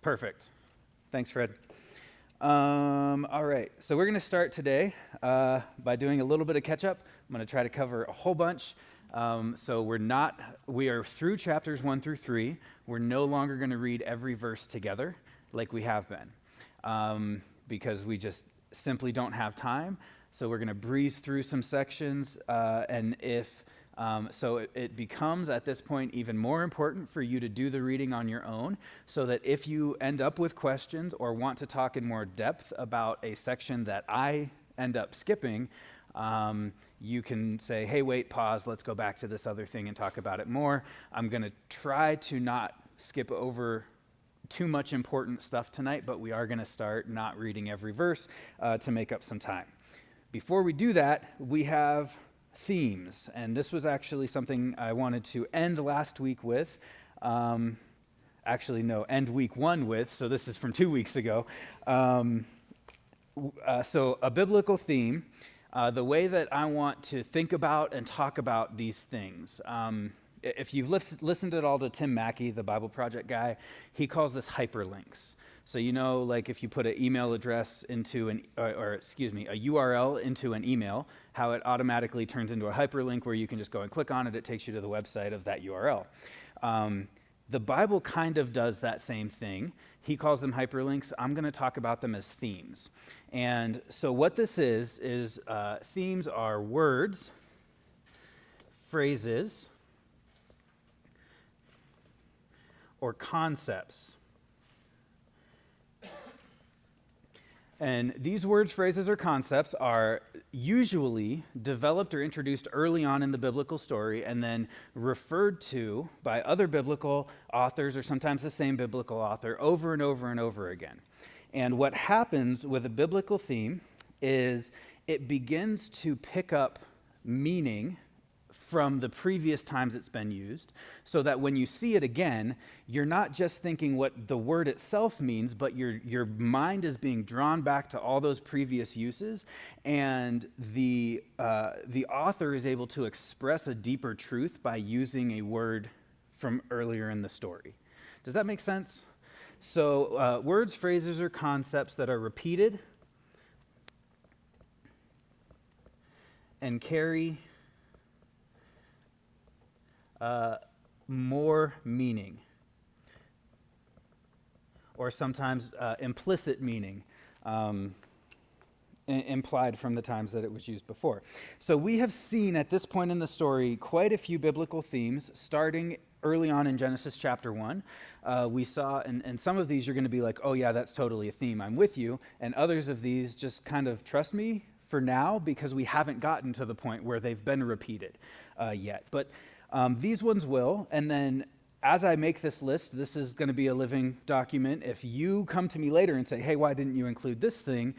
Perfect. Thanks, Fred. All right, so we're going to start today by doing a little bit of catch-up. I'm going to try to cover a whole bunch. So we are through chapters 1 through 3. We're no longer going to read every verse together like we have been because we just simply don't have time. So we're going to breeze through some sections, so it becomes, at this point, even more important for you to do the reading on your own, so that if you end up with questions or want to talk in more depth about a section that I end up skipping, you can say, hey, wait, pause, let's go back to this other thing and talk about it more. I'm going to try to not skip over too much important stuff tonight, but we are going to start not reading every verse to make up some time. Before we do that, we have themes, and this was actually something I wanted to end last week with. End week 1 with, so this is from 2 weeks ago. So a biblical theme, the way that I want to think about and talk about these things. If you've listened at all to Tim Mackey, the Bible Project guy, he calls this hyperlinks. So like if you put an email address into a URL into an email, how it automatically turns into a hyperlink where you can just go and click on it, it takes you to the website of that URL. The Bible kind of does that same thing. He calls them hyperlinks. I'm going to talk about them as themes. And so what this is themes are words, phrases, or concepts. And these words, phrases, or concepts are usually developed or introduced early on in the biblical story and then referred to by other biblical authors, or sometimes the same biblical author, over and over and over again. And what happens with a biblical theme is it begins to pick up meaning from the previous times it's been used, so that when you see it again, you're not just thinking what the word itself means, but your mind is being drawn back to all those previous uses, and the author is able to express a deeper truth by using a word from earlier in the story. Does that make sense? So words, phrases, or concepts that are repeated and carry more meaning, or sometimes implicit meaning implied from the times that it was used before. So we have seen at this point in the story quite a few biblical themes, starting early on in Genesis chapter 1. We saw, and some of these you're going to be like, oh yeah, that's totally a theme, I'm with you, and others of these just kind of trust me for now, because we haven't gotten to the point where they've been repeated yet. But these ones will, and then as I make this list, this is going to be a living document. If you come to me later and say, hey, why didn't you include this thing?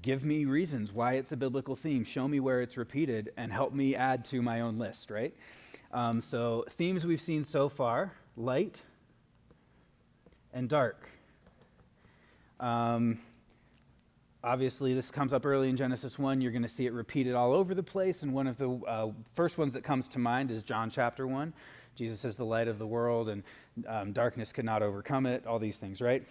Give me reasons why it's a biblical theme. Show me where it's repeated and help me add to my own list, right? So themes we've seen so far: light and dark. Obviously, this comes up early in Genesis 1. You're going to see it repeated all over the place. And one of the first ones that comes to mind is John chapter 1. Jesus is the light of the world, and darkness could not overcome it, all these things, right?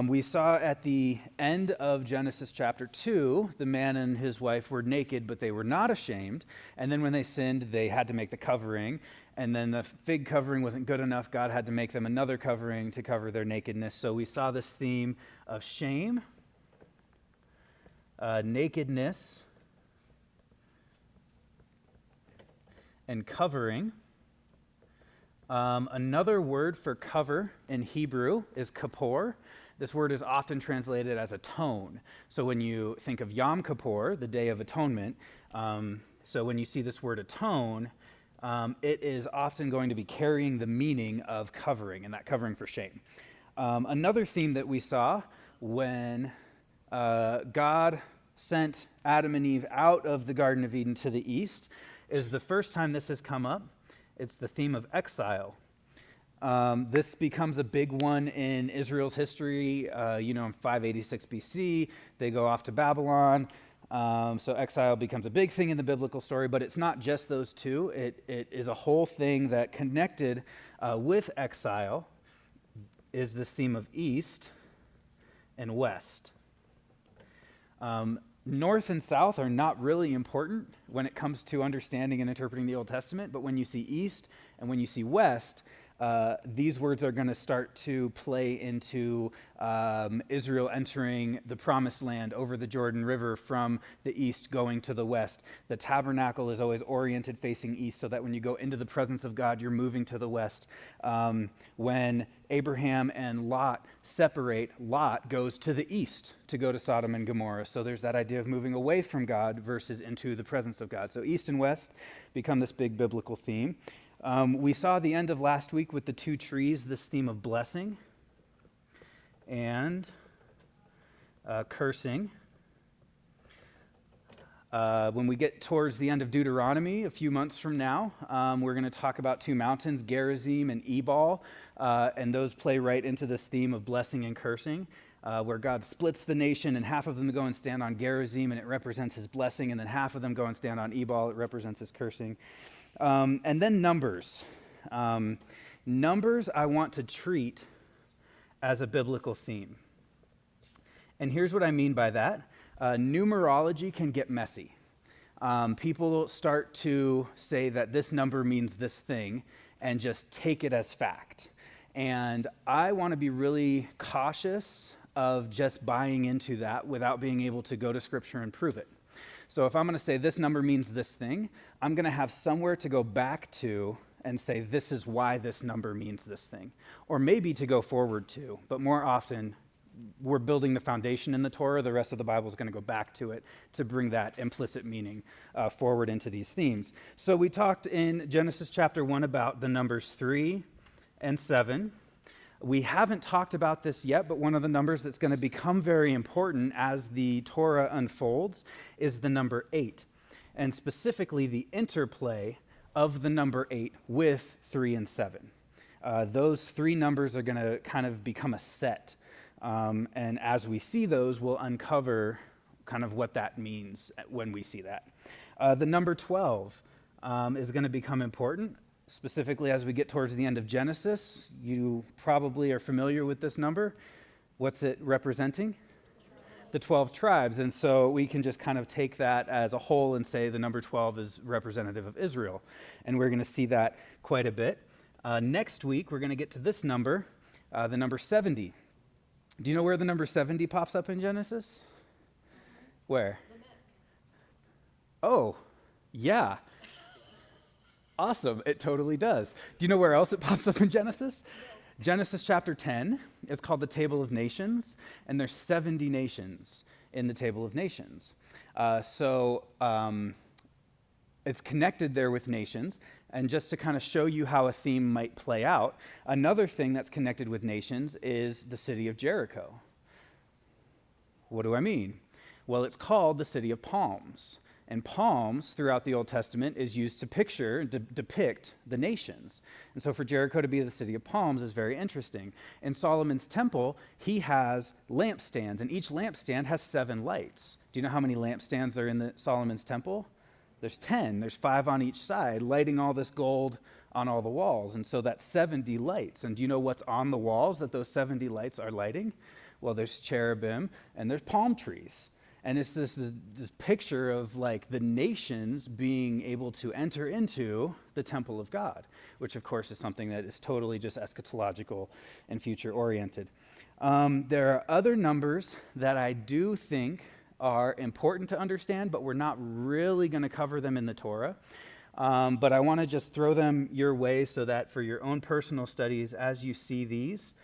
We saw at the end of Genesis chapter 2, the man and his wife were naked, but they were not ashamed. And then when they sinned, they had to make the covering. And then the fig covering wasn't good enough. God had to make them another covering to cover their nakedness. So we saw this theme of shame, nakedness, and covering. Another word for cover in Hebrew is kapor. This word is often translated as atone. So when you think of Yom Kippur, the Day of Atonement, so when you see this word atone, it is often going to be carrying the meaning of covering, and that covering for shame. Another theme that we saw when God sent Adam and Eve out of the Garden of Eden to the east is the first time this has come up. It's the theme of exile. This becomes a big one in Israel's history. In 586 BC, they go off to Babylon. So exile becomes a big thing in the biblical story, but it's not just those two. It is a whole thing that connected with exile is this theme of east and west. North and south are not really important when it comes to understanding and interpreting the Old Testament, but when you see east and when you see west, these words are going to start to play into Israel entering the promised land over the Jordan River from the east going to the west. The tabernacle is always oriented facing east so that when you go into the presence of God, you're moving to the west. When Abraham and Lot separate, Lot goes to the east to go to Sodom and Gomorrah. So there's that idea of moving away from God versus into the presence of God. So east and west become this big biblical theme. We saw the end of last week with the two trees, this theme of blessing and cursing. When we get towards the end of Deuteronomy, a few months from now, we're going to talk about two mountains, Gerizim and Ebal, and those play right into this theme of blessing and cursing, where God splits the nation, and half of them go and stand on Gerizim, and it represents his blessing, and then half of them go and stand on Ebal, it represents his cursing. And then numbers. Numbers I want to treat as a biblical theme. And here's what I mean by that. Numerology can get messy. People start to say that this number means this thing and just take it as fact. And I want to be really cautious of just buying into that without being able to go to Scripture and prove it. So if I'm going to say this number means this thing, I'm going to have somewhere to go back to and say this is why this number means this thing. Or maybe to go forward to, but more often we're building the foundation in the Torah. The rest of the Bible is going to go back to it to bring that implicit meaning forward into these themes. So we talked in Genesis chapter 1 about the numbers 3 and 7. We haven't talked about this yet, but one of the numbers that's going to become very important as the Torah unfolds is the number 8, and specifically the interplay of the number 8 with 3 and 7. Those three numbers are going to kind of become a set, and as we see those, we'll uncover kind of what that means when we see that. The number 12 is going to become important. Specifically, as we get towards the end of Genesis, you probably are familiar with this number. What's it representing? The 12 tribes. And so we can just kind of take that as a whole and say the number 12 is representative of Israel. And we're going to see that quite a bit. Next week, we're going to get to this number, the number 70. Do you know where the number 70 pops up in Genesis? Where? Oh, yeah. Awesome, it totally does. Do you know where else it pops up in Genesis? Genesis chapter 10, it's called the Table of Nations, and there's 70 nations in the Table of Nations. So it's connected there with nations, and just to kind of show you how a theme might play out, another thing that's connected with nations is the city of Jericho. What do I mean? Well, it's called the City of Palms. And palms throughout the Old Testament is used to picture, depict the nations. And so for Jericho to be the city of palms is very interesting. In Solomon's temple, he has lampstands, and each lampstand has 7 lights. Do you know how many lampstands are in Solomon's temple? There's 10. There's 5 on each side, lighting all this gold on all the walls. And so that's 70 lights. And do you know what's on the walls that those 70 lights are lighting? Well, there's cherubim and there's palm trees. And it's this picture of like the nations being able to enter into the temple of God, which of course is something that is totally just eschatological and future oriented. There are other numbers that I do think are important to understand, but we're not really going to cover them in the Torah. But I want to just throw them your way so that for your own personal studies, as you see these,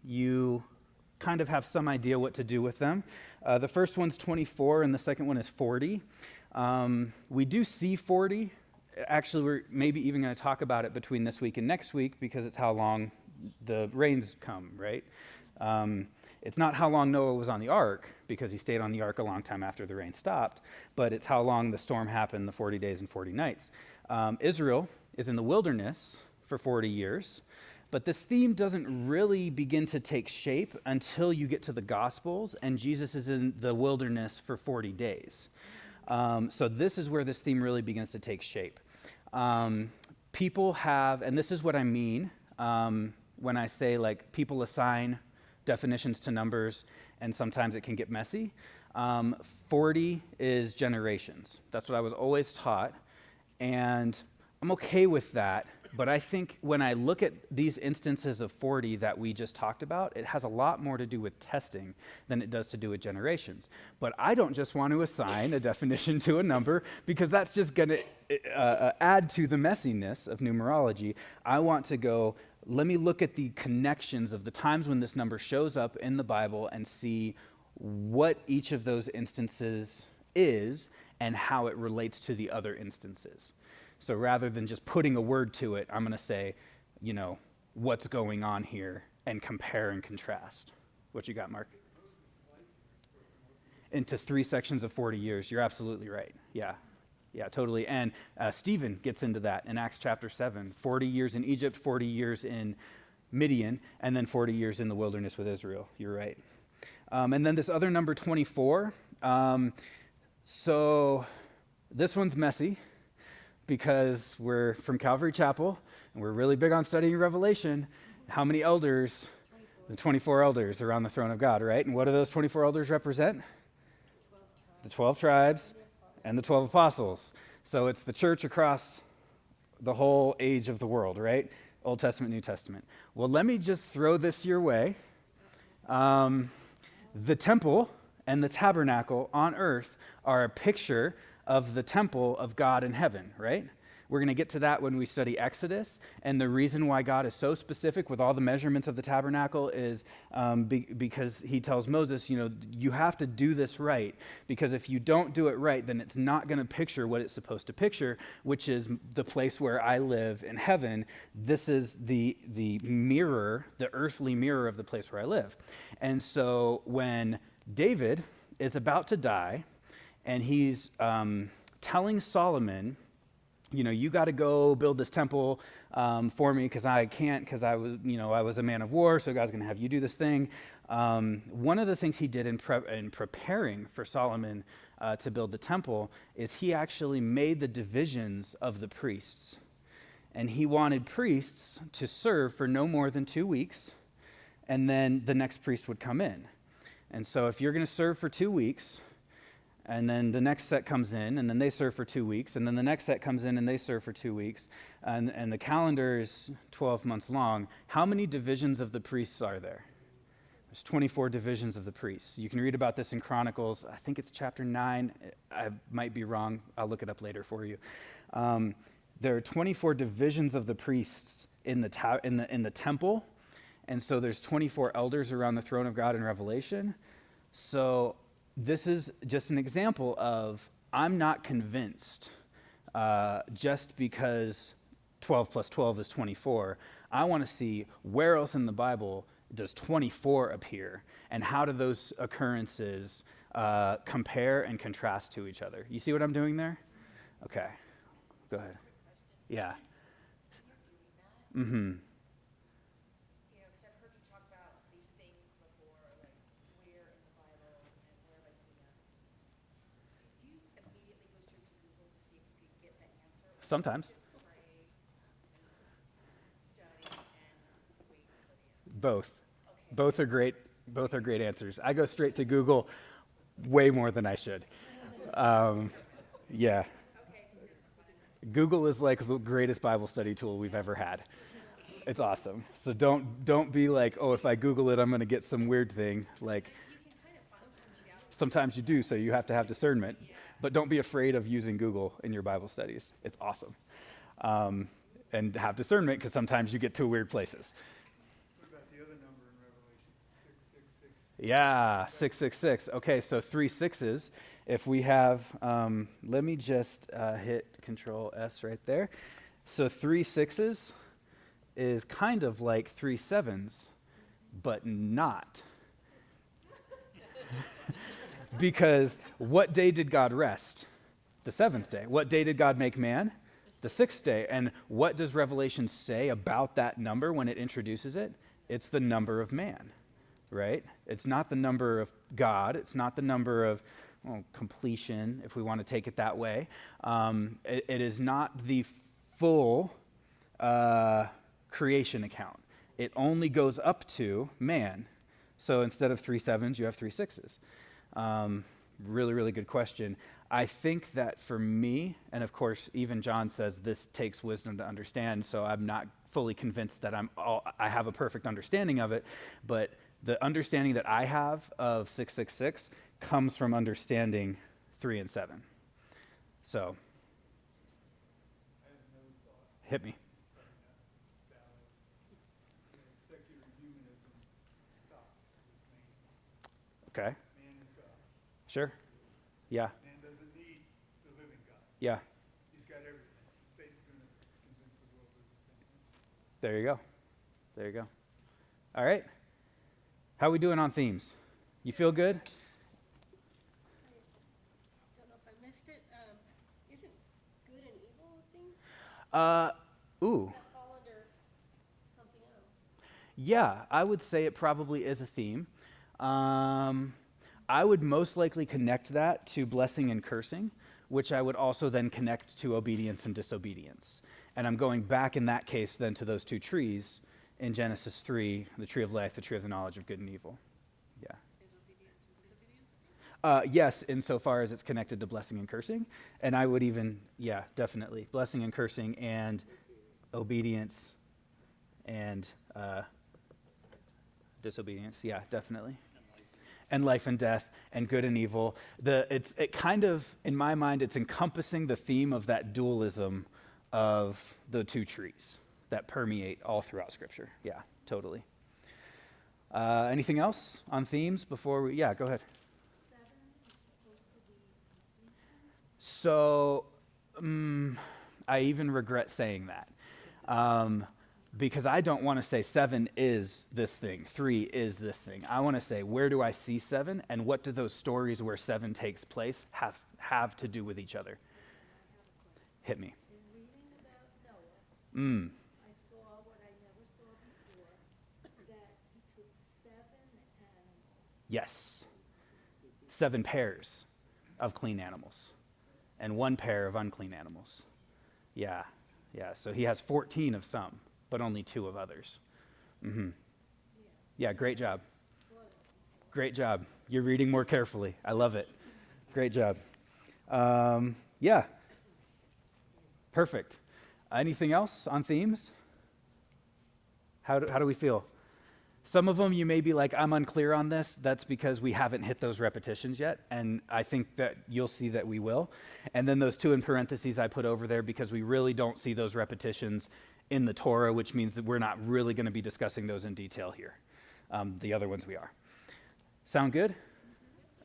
you kind of have some idea what to do with them. The first one's 24 and the second one is 40. We do see 40. Actually, we're maybe even going to talk about it between this week and next week because it's how long the rains come, right? It's not how long Noah was on the ark because he stayed on the ark a long time after the rain stopped, but it's how long the storm happened, the 40 days and 40 nights. Israel is in the wilderness for 40 years. But this theme doesn't really begin to take shape until you get to the Gospels, and Jesus is in the wilderness for 40 days. So this is where this theme really begins to take shape. People have, and this is what I mean when I say like people assign definitions to numbers, and sometimes it can get messy. 40 is generations. That's what I was always taught, and I'm okay with that, but I think when I look at these instances of 40 that we just talked about, it has a lot more to do with testing than it does to do with generations. But I don't just want to assign a definition to a number because that's just going to add to the messiness of numerology. I want to go, let me look at the connections of the times when this number shows up in the Bible and see what each of those instances is and how it relates to the other instances. So rather than just putting a word to it, I'm going to say, what's going on here and compare and contrast. What you got, Mark? Into 3 sections of 40 years. You're absolutely right. Yeah, totally. And Stephen gets into that in Acts chapter 7. 40 years in Egypt, 40 years in Midian, and then 40 years in the wilderness with Israel. You're right. And then this other number, 24. So this one's messy, because we're from Calvary Chapel, and we're really big on studying Revelation. How many elders? 24. The 24 elders around the throne of God, right? And what do those 24 elders represent? The 12 tribes and the 12 apostles. So it's the church across the whole age of the world, right? Old Testament, New Testament. Well, let me just throw this your way. The temple and the tabernacle on earth are a picture of the temple of God in heaven, right? We're going to get to that when we study Exodus, and the reason why God is so specific with all the measurements of the tabernacle is because he tells Moses, you have to do this right, because if you don't do it right, then it's not going to picture what it's supposed to picture, which is the place where I live in heaven. This is the mirror, the earthly mirror of the place where I live. And so when David is about to die, and he's telling Solomon, you got to go build this temple for me because I can't, because I was a man of war, so God's going to have you do this thing. One of the things he did in preparing for Solomon to build the temple is he actually made the divisions of the priests. And he wanted priests to serve for no more than 2 weeks, and then the next priest would come in. And so if you're going to serve for 2 weeks, and then the next set comes in, and then they serve for 2 weeks, and then the next set comes in, and they serve for 2 weeks, and the calendar is 12 months long. How many divisions of the priests are there? There's 24 divisions of the priests. You can read about this in Chronicles. I think it's chapter 9. I might be wrong. I'll look it up later for you. There are 24 divisions of the priests in the temple, and so there's 24 elders around the throne of God in Revelation. So this is just an example of I'm not convinced just because 12 plus 12 is 24. I want to see where else in the Bible does 24 appear, and how do those occurrences compare and contrast to each other. You see what I'm doing there? Okay, go ahead. Yeah. Mm-hmm. Sometimes. Both. Both are great. Both are great answers. I go straight to Google way more than I should. Yeah. Google is like the greatest Bible study tool we've ever had. It's awesome. So don't be like, oh, if I Google it, I'm going to get some weird thing. Like, sometimes you do, so you have to have discernment. But don't be afraid of using Google in your Bible studies. It's awesome. And have discernment, because sometimes you get to weird places. What about the other number in Revelation? 666. Yeah, 666. Okay, so 3 6s. If we have, let me just hit Control S right there. So 3 6s is kind of like 3 7s, but not. Because what day did God rest? The 7th day. What day did God make man? The 6th day. And what does Revelation say about that number when it introduces it? It's the number of man, right? It's not the number of God. It's not the number of completion, if we want to take it that way. It is not the full creation account. It only goes up to man. So instead of 3 sevens, you have 3 sixes. Really, really good question. I think that for me, and of course, even John says this takes wisdom to understand, so I'm not fully convinced that I have a perfect understanding of it, but the understanding that I have of 666 comes from understanding 3 and 7. So, I have another thought. hit me. Secular humanism stops with man. Okay, Man is God. sure. Yeah, Man doesn't need the living God. yeah, He's got everything. Satan's going to convince the world of the same thing. there you go. There you go. All right. How we doing on themes? You feel good? I don't know if I missed it. Isn't good and evil a thing? Ooh. That fall under something else? Yeah, I would say it probably is a theme. I would most likely connect that to blessing and cursing, which I would also then connect to obedience and disobedience. And I'm going back in that case then to those two trees in Genesis 3, the tree of life, the tree of the knowledge of good and evil. Yeah. Is obedience and disobedience? Yes, insofar as it's connected to blessing and cursing. And I would even, yeah, definitely. Blessing and cursing and obedience and disobedience. Yeah, definitely. And life and death and good and evil. It kind of, in my mind, it's encompassing the theme of that dualism of the two trees that permeate all throughout Scripture. Yeah, totally. Anything else on themes before we, yeah, go ahead. 7 is supposed to be completion? So, I even regret saying that. Because I don't want to say 7 is this thing, 3 is this thing. I want to say, where do I see 7, and what do those stories where 7 takes place have to do with each other? Hit me. In reading about Noah, I saw what I never saw before, that he took 7 animals. Yes. 7 pairs of clean animals and 1 pair of unclean animals. Yeah, yeah. So he has 14 of some, but only 2 of others. Yeah, great job. Great job. You're reading more carefully. I love it. Great job. Yeah. Perfect. Anything else on themes? How do we feel? Some of them you may be like, I'm unclear on this. That's because we haven't hit those repetitions yet, and I think that you'll see that we will. And then those 2 in parentheses I put over there because we really don't see those repetitions in the Torah, which means that we're not really going to be discussing those in detail here. The other ones we are. Sound good?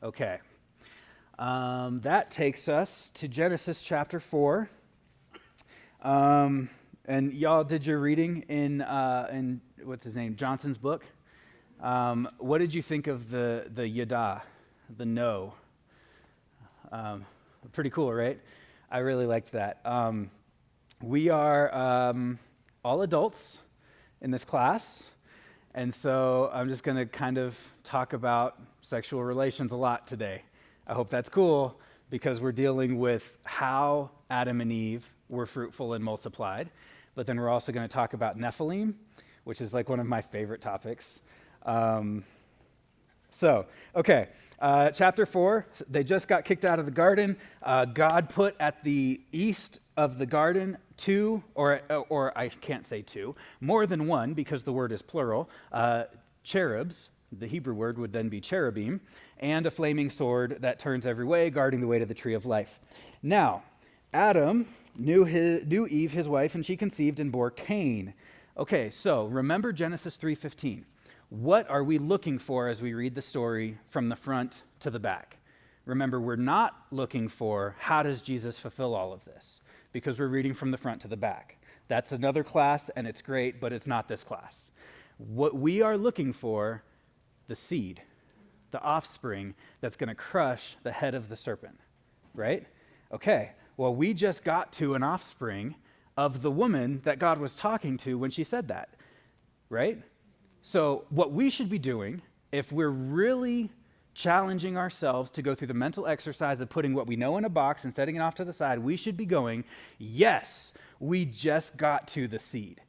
Okay. That takes us to Genesis chapter 4. And y'all did your reading in what's his name, Johnson's book. What did you think of the yada, the no? Pretty cool, right? I really liked that. We are all adults in this class, and so I'm just going to kind of talk about sexual relations a lot today. I hope that's cool, because we're dealing with how Adam and Eve were fruitful and multiplied. But then we're also going to talk about Nephilim, which is like one of my favorite topics. Chapter 4, they just got kicked out of the garden. God put at the east of the garden 2, or I can't say 2, more than 1, because the word is plural, cherubs. The Hebrew word would then be cherubim, and a flaming sword that turns every way, guarding the way to the tree of life. Now, Adam knew Eve, his wife, and she conceived and bore Cain. Okay, so remember Genesis 3:15. What are we looking for as we read the story from the front to the back? Remember, we're not looking for how does Jesus fulfill all of this, because we're reading from the front to the back. That's another class, and it's great, but it's not this class. What we are looking for, the seed, the offspring that's going to crush the head of the serpent, right? Okay, well, we just got to an offspring of the woman that God was talking to when she said that, right? So what we should be doing, if we're really challenging ourselves to go through the mental exercise of putting what we know in a box and setting it off to the side, we should be going, yes, we just got to the seed.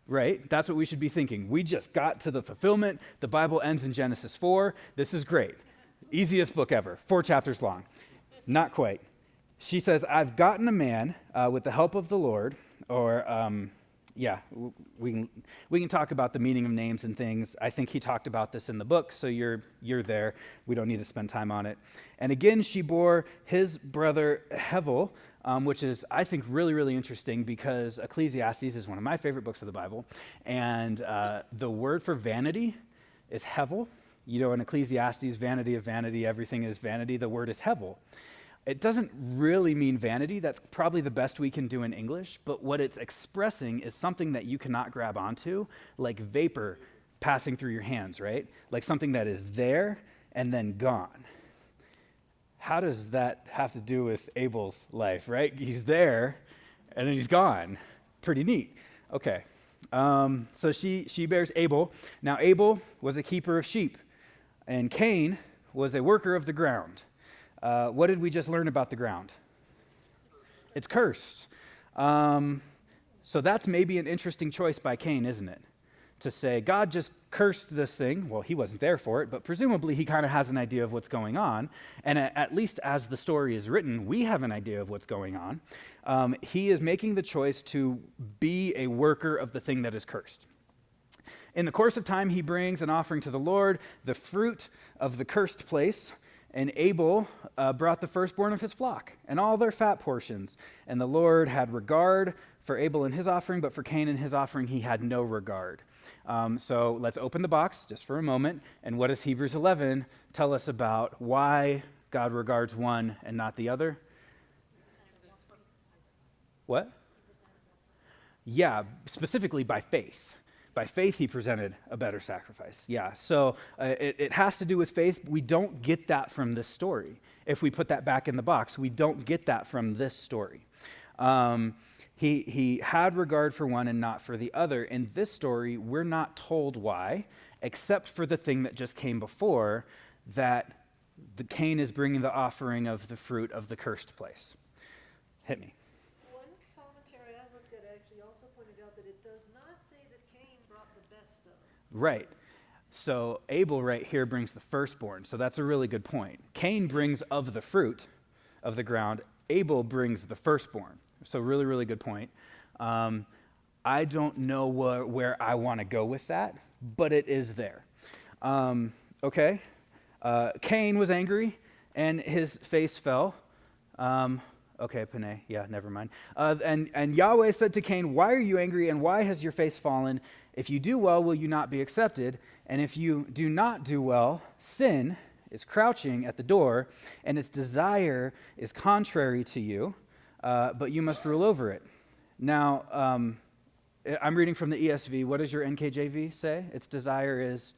right? That's what we should be thinking. We just got to the fulfillment. The Bible ends in Genesis 4. This is great. Easiest book ever, 4 chapters long. Not quite. She says, I've gotten a man with the help of the Lord, or we can talk about the meaning of names and things. I think he talked about this in the book, so you're there. We don't need to spend time on it. And again, she bore his brother Hevel, which is, I think, really, really interesting because Ecclesiastes is one of my favorite books of the Bible. And the word for vanity is Hevel. You know, in Ecclesiastes, vanity of vanity, everything is vanity. The word is Hevel. It doesn't really mean vanity. That's probably the best we can do in English. But what it's expressing is something that you cannot grab onto, like vapor passing through your hands, right? Like something that is there and then gone. How does that have to do with Abel's life, right? He's there and then he's gone. Pretty neat. Okay. So she bears Abel. Now, Abel was a keeper of sheep, and Cain was a worker of the ground. What did we just learn about the ground? It's cursed. So that's maybe an interesting choice by Cain, isn't it? To say, God just cursed this thing. Well, he wasn't there for it, but presumably he kind of has an idea of what's going on. And at least as the story is written, we have an idea of what's going on. He is making the choice to be a worker of the thing that is cursed. In the course of time, he brings an offering to the Lord, the fruit of the cursed place. And Abel brought the firstborn of his flock and all their fat portions. And the Lord had regard for Abel and his offering, but for Cain and his offering he had no regard. So let's open the box just for a moment. And what does Hebrews 11 tell us about why God regards one and not the other? What? Yeah, specifically by faith. By faith, he presented a better sacrifice. Yeah, so it has to do with faith. We don't get that from this story. If we put that back in the box, we don't get that from this story. He had regard for one and not for the other. In this story, we're not told why, except for the thing that just came before, that the Cain is bringing the offering of the fruit of the cursed place. Hit me. One commentary I looked at actually also pointed out that it does not say that Cain brought the best of. Right. So Abel right here brings the firstborn. So that's a really good point. Cain brings of the fruit of the ground. Abel brings the firstborn. So really, really good point. I don't know where I want to go with that, but it is there. Okay. Cain was angry and his face fell. Okay, Panay. Yeah, never mind. And Yahweh said to Cain, why are you angry and why has your face fallen? If you do well, will you not be accepted? And if you do not do well, sin is crouching at the door and its desire is contrary to you, but you must rule over it. Now, I'm reading from the ESV. What does your NKJV say? Its desire is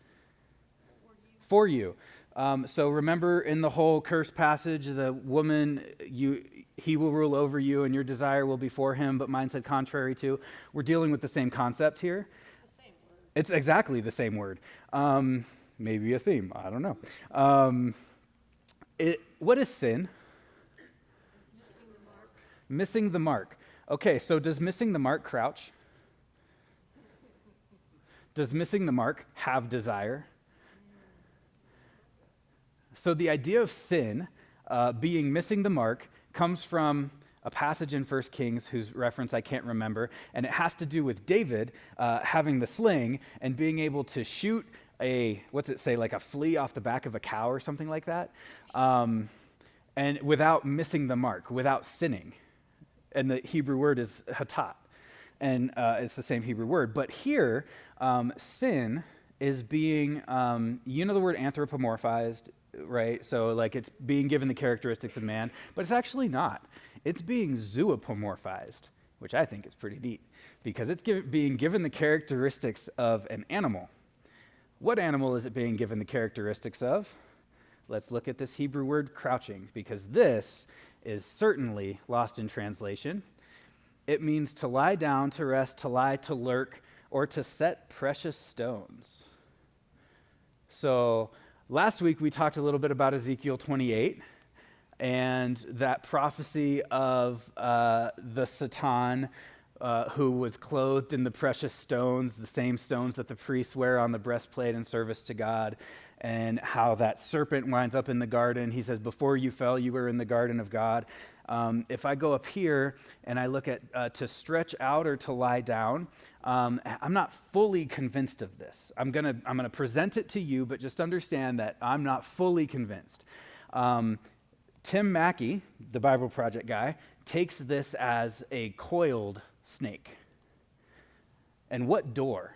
for you. So remember in the whole curse passage, the woman, he will rule over you and your desire will be for him, but mine said contrary to. We're dealing with the same concept here. It's the same word. It's exactly the same word. Maybe a theme. I don't know. What is sin? Missing the mark. Missing the mark. Okay, so does missing the mark crouch? Does missing the mark have desire? So the idea of sin being missing the mark comes from a passage in 1 Kings whose reference I can't remember, and it has to do with David having the sling and being able to shoot like a flea off the back of a cow or something like that, and without missing the mark, without sinning. And the Hebrew word is hatat, and it's the same Hebrew word. But here, sin is being, you know the word anthropomorphized, right? So like it's being given the characteristics of man, but it's actually not. It's being zoopomorphized, which I think is pretty neat, because it's being given the characteristics of an animal. What animal is it being given the characteristics of? Let's look at this Hebrew word crouching, because this is certainly lost in translation. It means to lie down, to rest, to lie, to lurk, or to set precious stones. So last week we talked a little bit about Ezekiel 28 and that prophecy of the Satan who was clothed in the precious stones, the same stones that the priests wear on the breastplate in service to God, and how that serpent winds up in the garden. He says, before you fell, you were in the garden of God. If I go up here and I look at to stretch out or to lie down, I'm not fully convinced of this. I'm gonna present it to you, but just understand that I'm not fully convinced. Tim Mackey, the Bible Project guy, takes this as a coiled snake. And what door?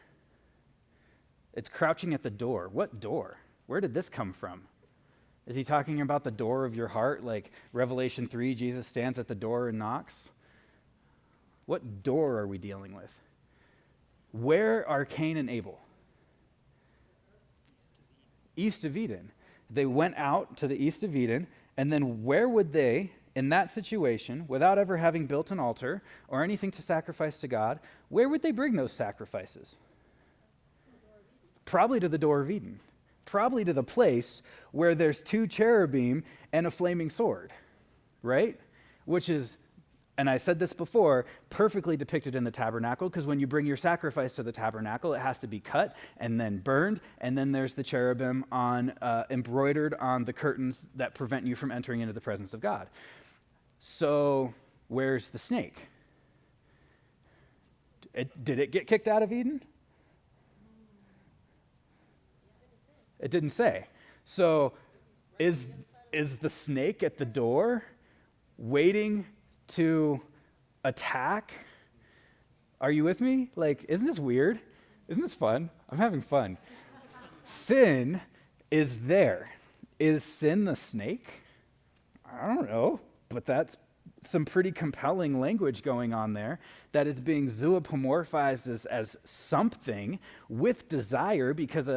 It's crouching at the door. What door? Where did this come from? Is he talking about the door of your heart, like Revelation 3, Jesus stands at the door and knocks? What door are we dealing with? Where are Cain and Abel? East of Eden. They went out to the east of Eden, and then where would they, in that situation, without ever having built an altar or anything to sacrifice to God, where would they bring those sacrifices? Probably to the door of Eden. Probably to the place where there's 2 cherubim and a flaming sword, right? Which is, and I said this before, perfectly depicted in the tabernacle, because when you bring your sacrifice to the tabernacle, it has to be cut and then burned, and then there's the cherubim embroidered on the curtains that prevent you from entering into the presence of God. So where's the snake? Did it get kicked out of Eden? It didn't say. So is the snake at the door waiting to attack? Are you with me? Like, isn't this weird? Isn't this fun? I'm having fun. Sin is there. Is sin the snake? I don't know, but that's some pretty compelling language going on there that is being zoopomorphized as something with desire, because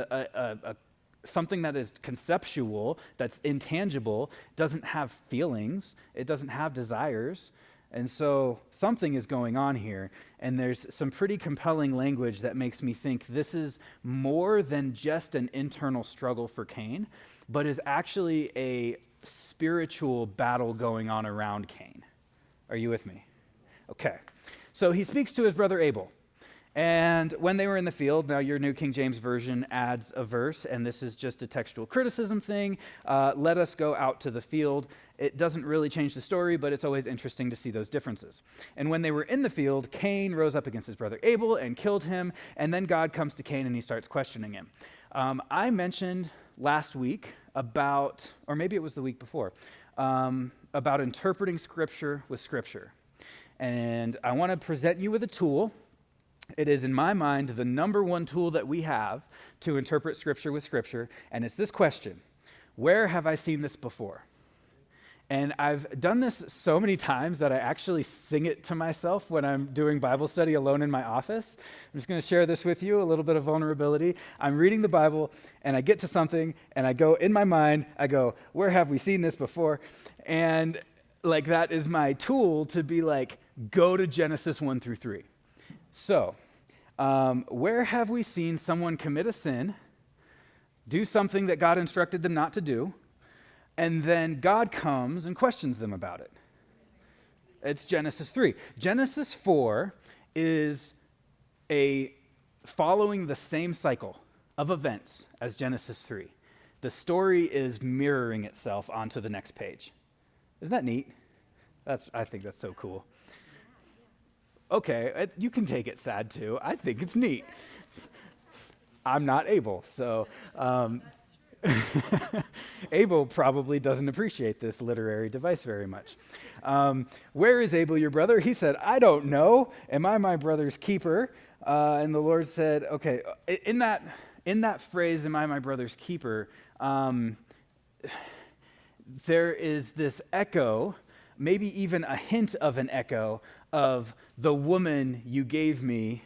something that is conceptual, that's intangible, doesn't have feelings, it doesn't have desires. And so something is going on here, and there's some pretty compelling language that makes me think this is more than just an internal struggle for Cain, but is actually a spiritual battle going on around Cain. Are you with me? Okay. So he speaks to his brother Abel. And when they were in the field, now your New King James Version adds a verse, and this is just a textual criticism thing. Let us go out to the field. It doesn't really change the story, but it's always interesting to see those differences. And when they were in the field, Cain rose up against his brother Abel and killed him, and then God comes to Cain and he starts questioning him. I mentioned last week about, or maybe it was the week before, about interpreting Scripture with Scripture. And I want to present you with a tool. It is, in my mind, the number one tool that we have to interpret Scripture with Scripture, and it's this question: where have I seen this before? And I've done this so many times that I actually sing it to myself when I'm doing Bible study alone in my office. I'm just going to share this with you, a little bit of vulnerability. I'm reading the Bible, and I get to something, and I go, in my mind, I go, where have we seen this before? And like that is my tool to be like, go to Genesis 1 through 3. So, where have we seen someone commit a sin, do something that God instructed them not to do, and then God comes and questions them about it? It's Genesis 3. Genesis 4 is following the same cycle of events as Genesis 3. The story is mirroring itself onto the next page. Isn't that neat? I think that's so cool. Okay, you can take it sad too. I think it's neat. I'm not Abel, so Abel probably doesn't appreciate this literary device very much. Where is Abel, your brother? He said, I don't know. Am I my brother's keeper? And the Lord said, okay, in that phrase, am I my brother's keeper, there is this echo, maybe even a hint of an echo of the woman you gave me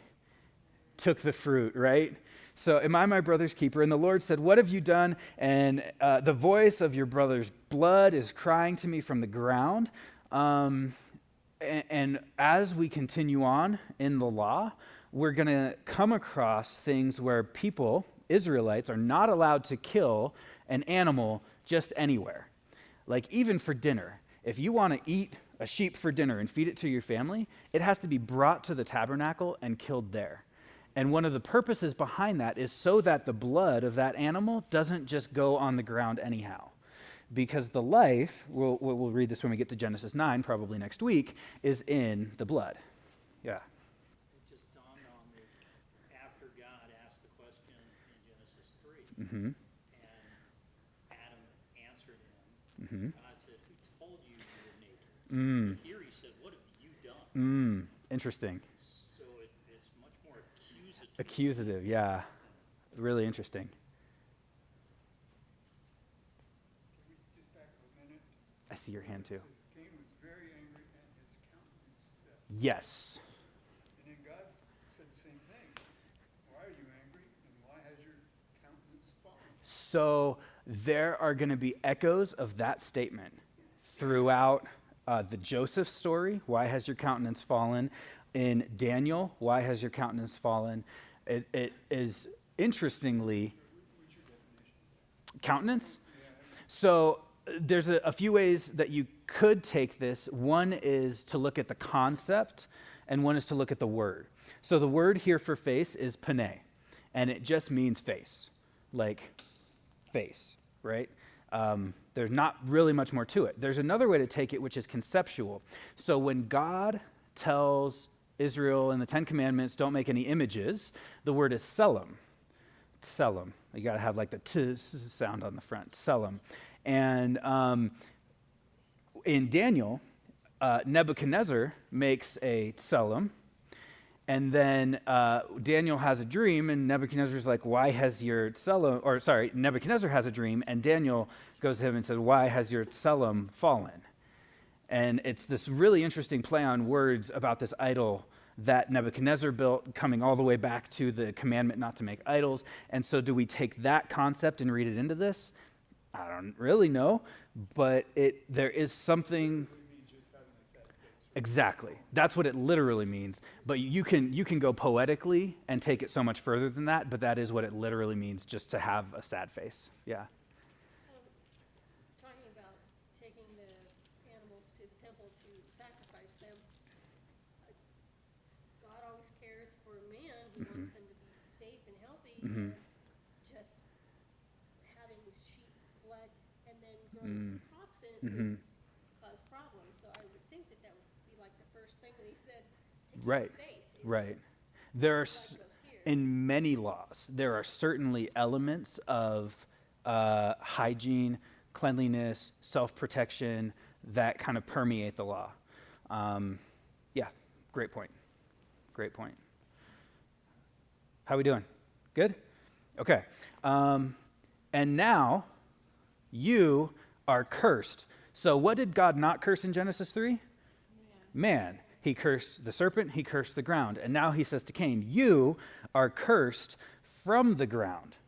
took the fruit, right? So am I my brother's keeper? And the Lord said, what have you done? And the voice of your brother's blood is crying to me from the ground. And as we continue on in the law, we're going to come across things where people, Israelites, are not allowed to kill an animal just anywhere. Like even for dinner. If you want to eat a sheep for dinner and feed it to your family, it has to be brought to the tabernacle and killed there. And one of the purposes behind that is so that the blood of that animal doesn't just go on the ground anyhow. Because the life, we'll read this when we get to Genesis 9, probably next week, is in the blood. Yeah. It just dawned on me after God asked the question in Genesis 3, and Adam answered him. God said, "Who told you you were naked?" Here he said, "What have you done?" Interesting. So it's much more accusative. Accusative, yeah. Really interesting. Can we just back up a minute? I see your hand too. It says Cain was very angry and his countenance fell. Yes. And then God said the same thing. Why are you angry and why has your countenance fallen? So there are going to be echoes of that statement throughout the Joseph story. Why has your countenance fallen? In Daniel, why has your countenance fallen? It is interestingly countenance. So there's a few ways that you could take this. One is to look at the concept, and one is to look at the word. So the word here for face is pene, and it just means face, like face, right? There's not really much more to it. There's another way to take it, which is conceptual. So when God tells Israel in the Ten Commandments, don't make any images, the word is selim. Selim. You got to have like the t sound on the front. Selim. And in Daniel, Nebuchadnezzar makes a selim, and then Daniel has a dream, and Nebuchadnezzar's like, why has your selim, or sorry, Nebuchadnezzar has a dream, and Daniel goes to him and says, why has your selim fallen? And it's this really interesting play on words about this idol that Nebuchadnezzar built, coming all the way back to the commandment not to make idols. And so do we take that concept and read it into this? I don't really know, but there is something. Exactly. That's what it literally means. But you can go poetically and take it so much further than that, but that is what it literally means, just to have a sad face. Yeah. Talking about taking the animals to the temple to sacrifice them, God always cares for man. He wants them to be safe and healthy. And just having sheep blood and then growing crops in it would cause problems. So I would think that would be like the first thing that he said to keep Right. it safe. Right. There are, Blood goes here. in many laws, there are certainly elements of hygiene, cleanliness, self-protection that kind of permeate the law. Yeah, great point. Great point. How we doing? Good? Okay. And now, you are cursed. So what did God not curse in Genesis 3? Man. He cursed the serpent, he cursed the ground. And now he says to Cain, you are cursed from the ground,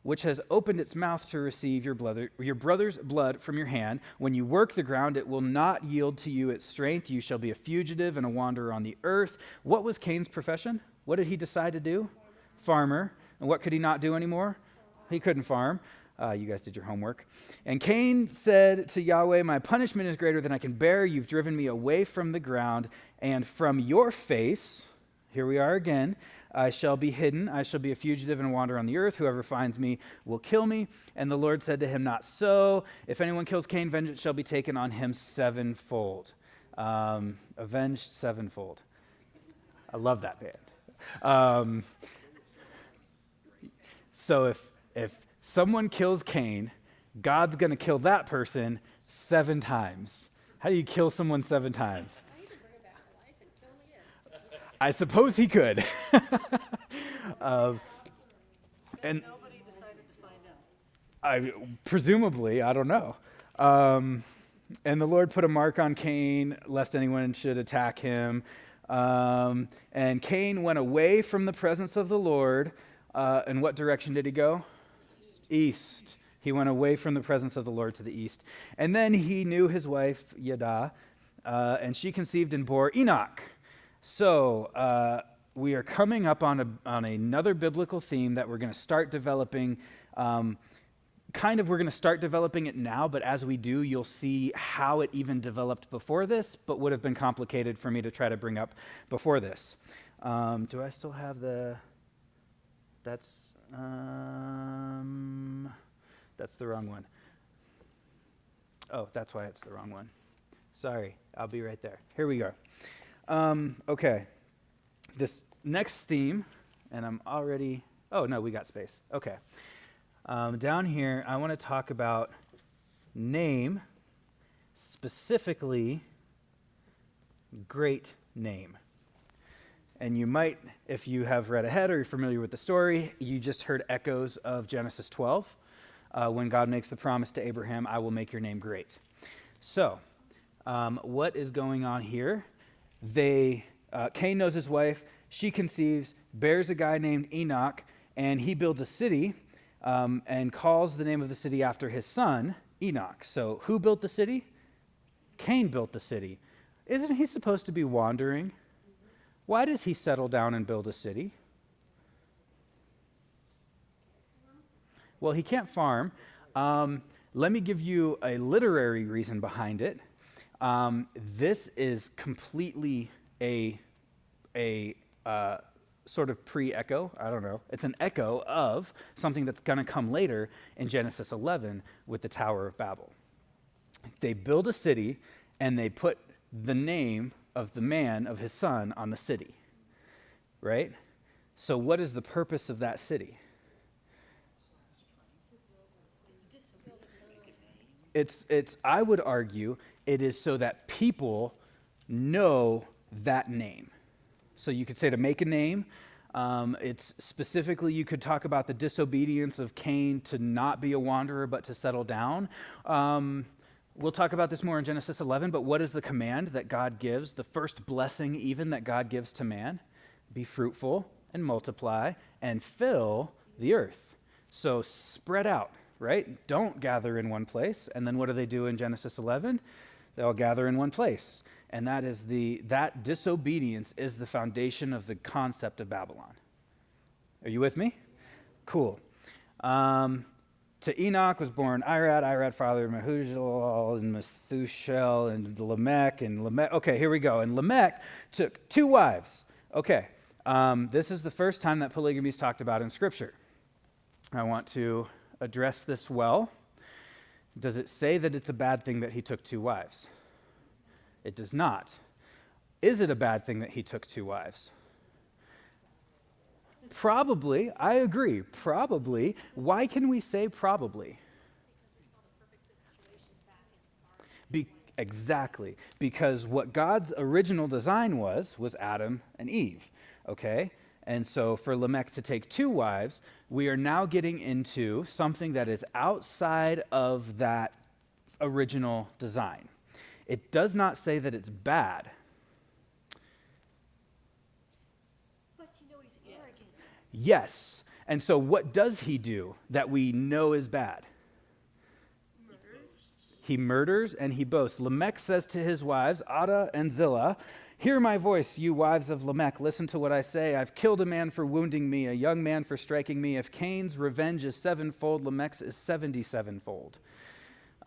which has opened its mouth to receive your brother's blood from your hand. When you work the ground, it will not yield to you its strength. You shall be a fugitive and a wanderer on the earth. What was Cain's profession? What did he decide to do? Farmer. And what could he not do anymore? He couldn't farm. You guys did your homework. And Cain said to Yahweh, my punishment is greater than I can bear. You've driven me away from the ground, and from your face, here we are again, I shall be hidden. I shall be a fugitive and wander on the earth. Whoever finds me will kill me. And the Lord said to him, not so. If anyone kills Cain, vengeance shall be taken on him sevenfold. Avenged sevenfold. I love that band. So if someone kills Cain, God's going to kill that person 7 times. How do you kill someone 7 times? I need to bring him back to life and kill him again. I suppose he could. And Nobody decided to find out. presumably, I don't know. And the Lord put a mark on Cain, lest anyone should attack him. And Cain went away from the presence of the Lord. In what direction did he go? East. He went away from the presence of the Lord to the east. And then he knew his wife, Yada, and she conceived and bore Enoch. So we are coming up on another biblical theme that we're going to start developing we're going to start developing it now, but as we do, you'll see how it even developed before this, but would have been complicated for me to try to bring up before this. Do I still have that's the wrong one. Oh, that's why it's the wrong one. Sorry, I'll be right there. Here we go. Okay. This next theme, and I'm already, oh no, we got space. Okay. Down here, I want to talk about name, specifically great name. And you might, if you have read ahead or you're familiar with the story, you just heard echoes of Genesis 12, when God makes the promise to Abraham, I will make your name great. So, what is going on here? Cain knows his wife, she conceives, bears a guy named Enoch, and he builds a city, and calls the name of the city after his son, Enoch. So who built the city? Cain built the city. Isn't he supposed to be wandering? Why does he settle down and build a city? Well, he can't farm. Let me give you a literary reason behind it. This is completely a sort of pre-echo, I don't know. It's an echo of something that's going to come later in Genesis 11 with the Tower of Babel. They build a city, and they put the name of the man, of his son, on the city, right? So what is the purpose of that city? It's I would argue, it is so that people know that name. So you could say to make a name. It's specifically, you could talk about the disobedience of Cain to not be a wanderer, but to settle down. We'll talk about this more in Genesis 11, but what is the command that God gives? The first blessing even that God gives to man? Be fruitful and multiply and fill the earth. So spread out, right? Don't gather in one place. And then what do they do in Genesis 11? They all gather in one place. And that disobedience is the foundation of the concept of Babylon. Are you with me? Cool. To Enoch was born Irad father of Mehujael, and Methushel, and Lamech, Okay, here we go. And Lamech took 2 wives. Okay, this is the first time that polygamy is talked about in Scripture. I want to address this well. Does it say that it's a bad thing that he took 2 wives? It does not. Is it a bad thing that he took 2 wives? Probably. I agree. Probably. Why can we say probably? Exactly. Because what God's original design was Adam and Eve. Okay? And so for Lamech to take 2 wives, we are now getting into something that is outside of that original design. It does not say that it's bad. But you know he's arrogant. Yes. And so what does he do that we know is bad? Murders. He murders and he boasts. Lamech says to his wives, Adah and Zillah, hear my voice, you wives of Lamech. Listen to what I say. I've killed a man for wounding me, a young man for striking me. If Cain's revenge is 7-fold, Lamech's is 77-fold.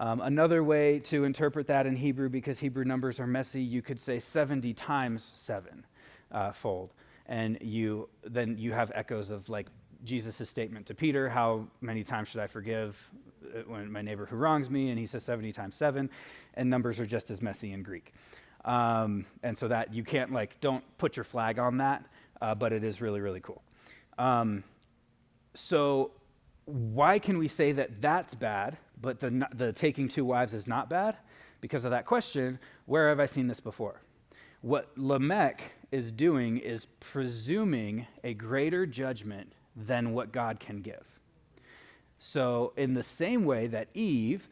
Another way to interpret that in Hebrew, because Hebrew numbers are messy, you could say 70 times 7-fold. And you have echoes of like Jesus' statement to Peter, how many times should I forgive when my neighbor who wrongs me? And he says 70 times 7, and numbers are just as messy in Greek. And so that you can't don't put your flag on that, but it is really, really cool. So why can we say that that's bad, but the taking 2 wives is not bad? Because of that question, where have I seen this before? What Lamech is doing is presuming a greater judgment than what God can give. So in the same way that Eve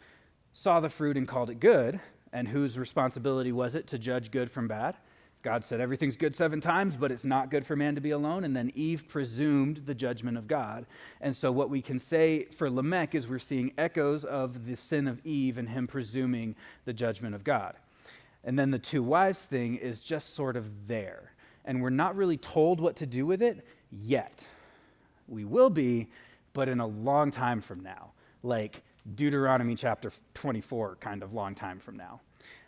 saw the fruit and called it good, and whose responsibility was it to judge good from bad? God said everything's good 7 times, but it's not good for man to be alone. And then Eve presumed the judgment of God. And so what we can say for Lamech is we're seeing echoes of the sin of Eve and him presuming the judgment of God. And then the 2 wives thing is just sort of there. And we're not really told what to do with it yet. We will be, but in a long time from now. like Deuteronomy chapter 24 kind of long time from now,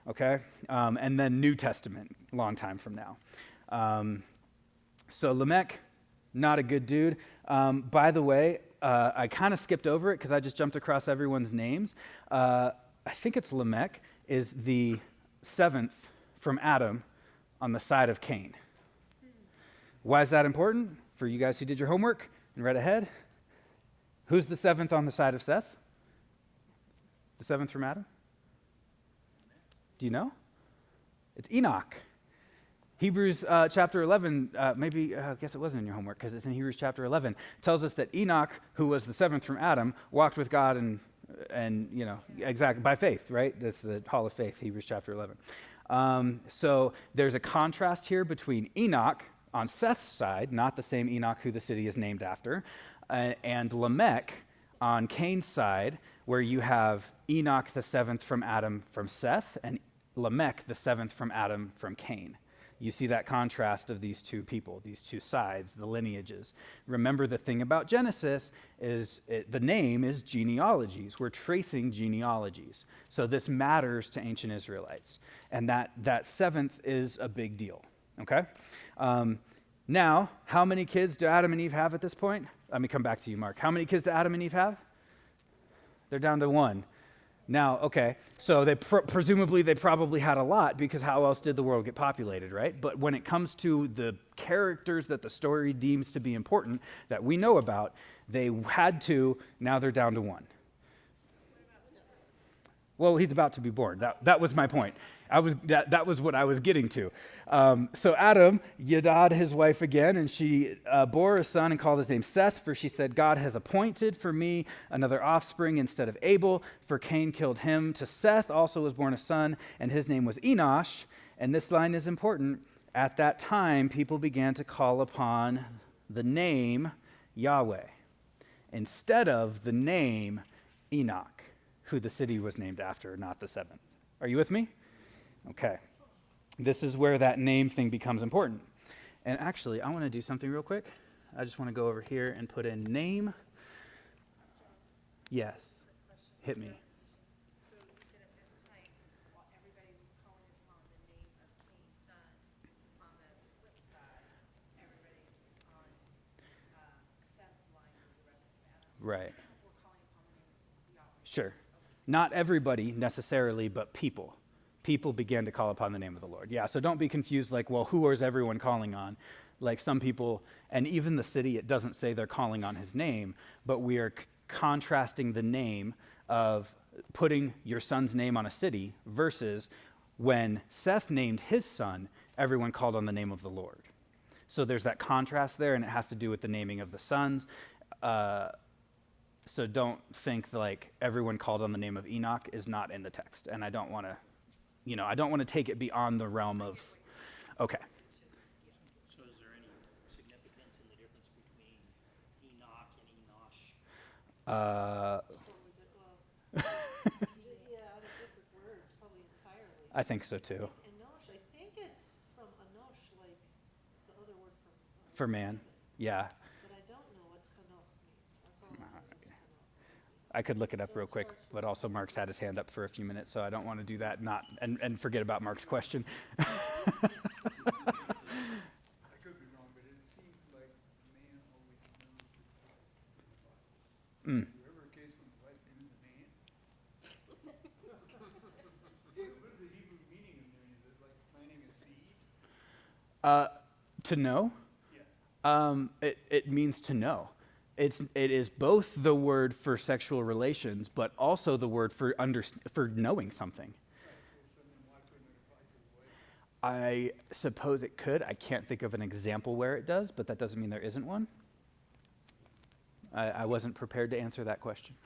okay? And then New Testament long time from now. So Lamech, not a good dude. By the way, I kind of skipped over it because I just jumped across everyone's names. I think it's Lamech is the seventh from Adam on the side of Cain. Why is that important? For you guys who did your homework and read ahead, who's the seventh on the side of Seth? The seventh from Adam? Do you know? It's Enoch. Hebrews chapter 11, maybe, I guess it wasn't in your homework because it's in Hebrews chapter 11, tells us that Enoch, who was the seventh from Adam, walked with God and you know, exactly, by faith, right? That's the hall of faith, Hebrews chapter 11. So there's a contrast here between Enoch on Seth's side, not the same Enoch who the city is named after, and Lamech on Cain's side, where you have Enoch the seventh from Adam from Seth, and Lamech the seventh from Adam from Cain. You see that contrast of these two people, these two sides, the lineages. Remember, the thing about Genesis is the name is genealogies. We're tracing genealogies. So this matters to ancient Israelites. And that seventh is a big deal, okay? Now, how many kids do Adam and Eve have at this point? Let me come back to you, Mark. How many kids do Adam and Eve have? They're down to one. Now, okay, so they presumably they probably had a lot because how else did the world get populated, right? But when it comes to the characters that the story deems to be important that we know about, they had two, now they're down to one. Well, he's about to be born. That was my point. That was what I was getting to. So Adam yadad his wife again, and she bore a son and called his name Seth, for she said, God has appointed for me another offspring instead of Abel, for Cain killed him. To Seth also was born a son, and his name was Enosh. And this line is important. At that time, people began to call upon the name Yahweh instead of the name Enoch, who the city was named after, not the seventh. Are you with me? Okay. This is where that name thing becomes important. And actually, I want to do something real quick. I just want to go over here and put in name. Yes. Hit me. So you said at this time, while everybody was calling upon the name of Cain's son, on the flip side, everybody on Seth's line with the rest of Adam. Right. We're calling upon the name of Yahweh. Sure. Not everybody necessarily, but people. People began to call upon the name of the Lord. Yeah, so don't be confused like, well, who is everyone calling on? Like some people, and even the city, it doesn't say they're calling on his name, but we are contrasting the name of putting your son's name on a city versus when Seth named his son, everyone called on the name of the Lord. So there's that contrast there, and it has to do with the naming of the sons. So don't think like everyone called on the name of Enoch is not in the text, and I don't want to take it beyond the realm of, okay. So is there any significance in the difference between Enoch and Enosh? Yeah, the different words, probably entirely. I think so too. Enosh, I think it's from Enosh, like the other word For man, yeah. but I don't know what Enoch means. That's all I know is it's Enoch. I could look it up real quick, but also Mark's had his hand up for a few minutes, so I don't want to do that and forget about Mark's question. I could be wrong, but it seems like man always knows the Mm. Is there ever a case when the wife knew the man? What is the Hebrew meaning of knowing? Is it like planting a seed? To know? Yeah. It means to know. It is both the word for sexual relations, but also the word for knowing something. So then why couldn't it apply to the wife? I suppose it could. I can't think of an example where it does, but that doesn't mean there isn't one. I wasn't prepared to answer that question.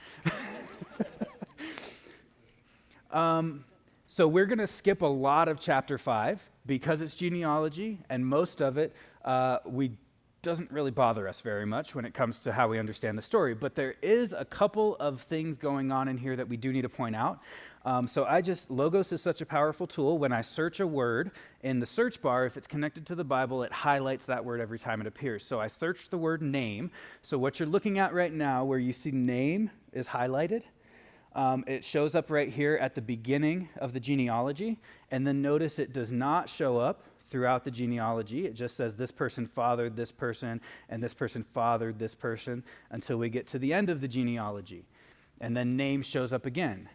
So we're going to skip a lot of chapter 5 because it's genealogy, and most of it we doesn't really bother us very much when it comes to how we understand the story, but there is a couple of things going on in here that we do need to point out. Logos is such a powerful tool. When I search a word in the search bar, if it's connected to the Bible, it highlights that word every time it appears. So I searched the word name. So what you're looking at right now, where you see name is highlighted, it shows up right here at the beginning of the genealogy. And then notice it does not show up throughout the genealogy. It just says this person fathered this person, and this person fathered this person, until we get to the end of the genealogy. And then name shows up again.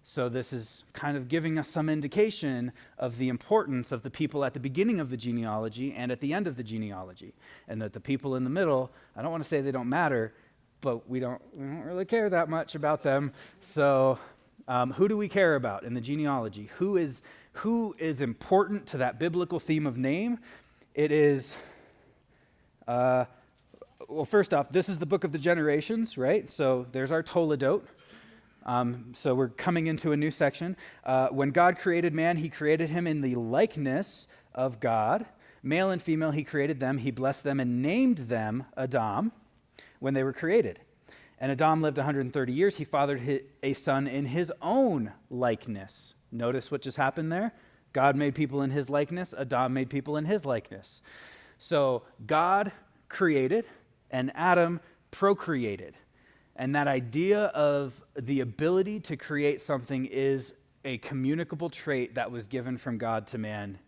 So this is kind of giving us some indication of the importance of the people at the beginning of the genealogy and at the end of the genealogy. And that the people in the middle, I don't want to say they don't matter, but we don't really care that much about them. So who do we care about in the genealogy? Who is important to that biblical theme of name? It is, first off, this is the book of the generations, right? So there's our Toledot. So we're coming into a new section. When God created man, he created him in the likeness of God. Male and female, he created them. He blessed them and named them Adam when they were created. And Adam lived 130 years. He fathered a son in his own likeness. Notice what just happened there? God made people in his likeness. Adam made people in his likeness. So God created and Adam procreated. And that idea of the ability to create something is a communicable trait that was given from God to man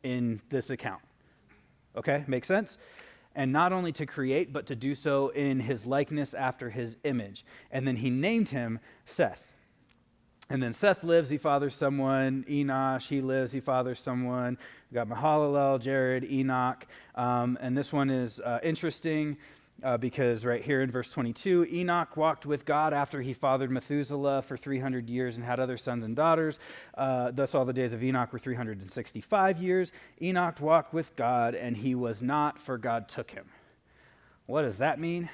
in this account. Okay, makes sense? And not only to create, but to do so in his likeness after his image. And then he named him Seth. And then Seth lives, he fathers someone. Enosh, he lives, he fathers someone. We got Mahalalel, Jared, Enoch. And this one is interesting because right here in verse 22, Enoch walked with God after he fathered Methuselah for 300 years and had other sons and daughters. Thus all the days of Enoch were 365 years. Enoch walked with God, and he was not, for God took him. What does that mean?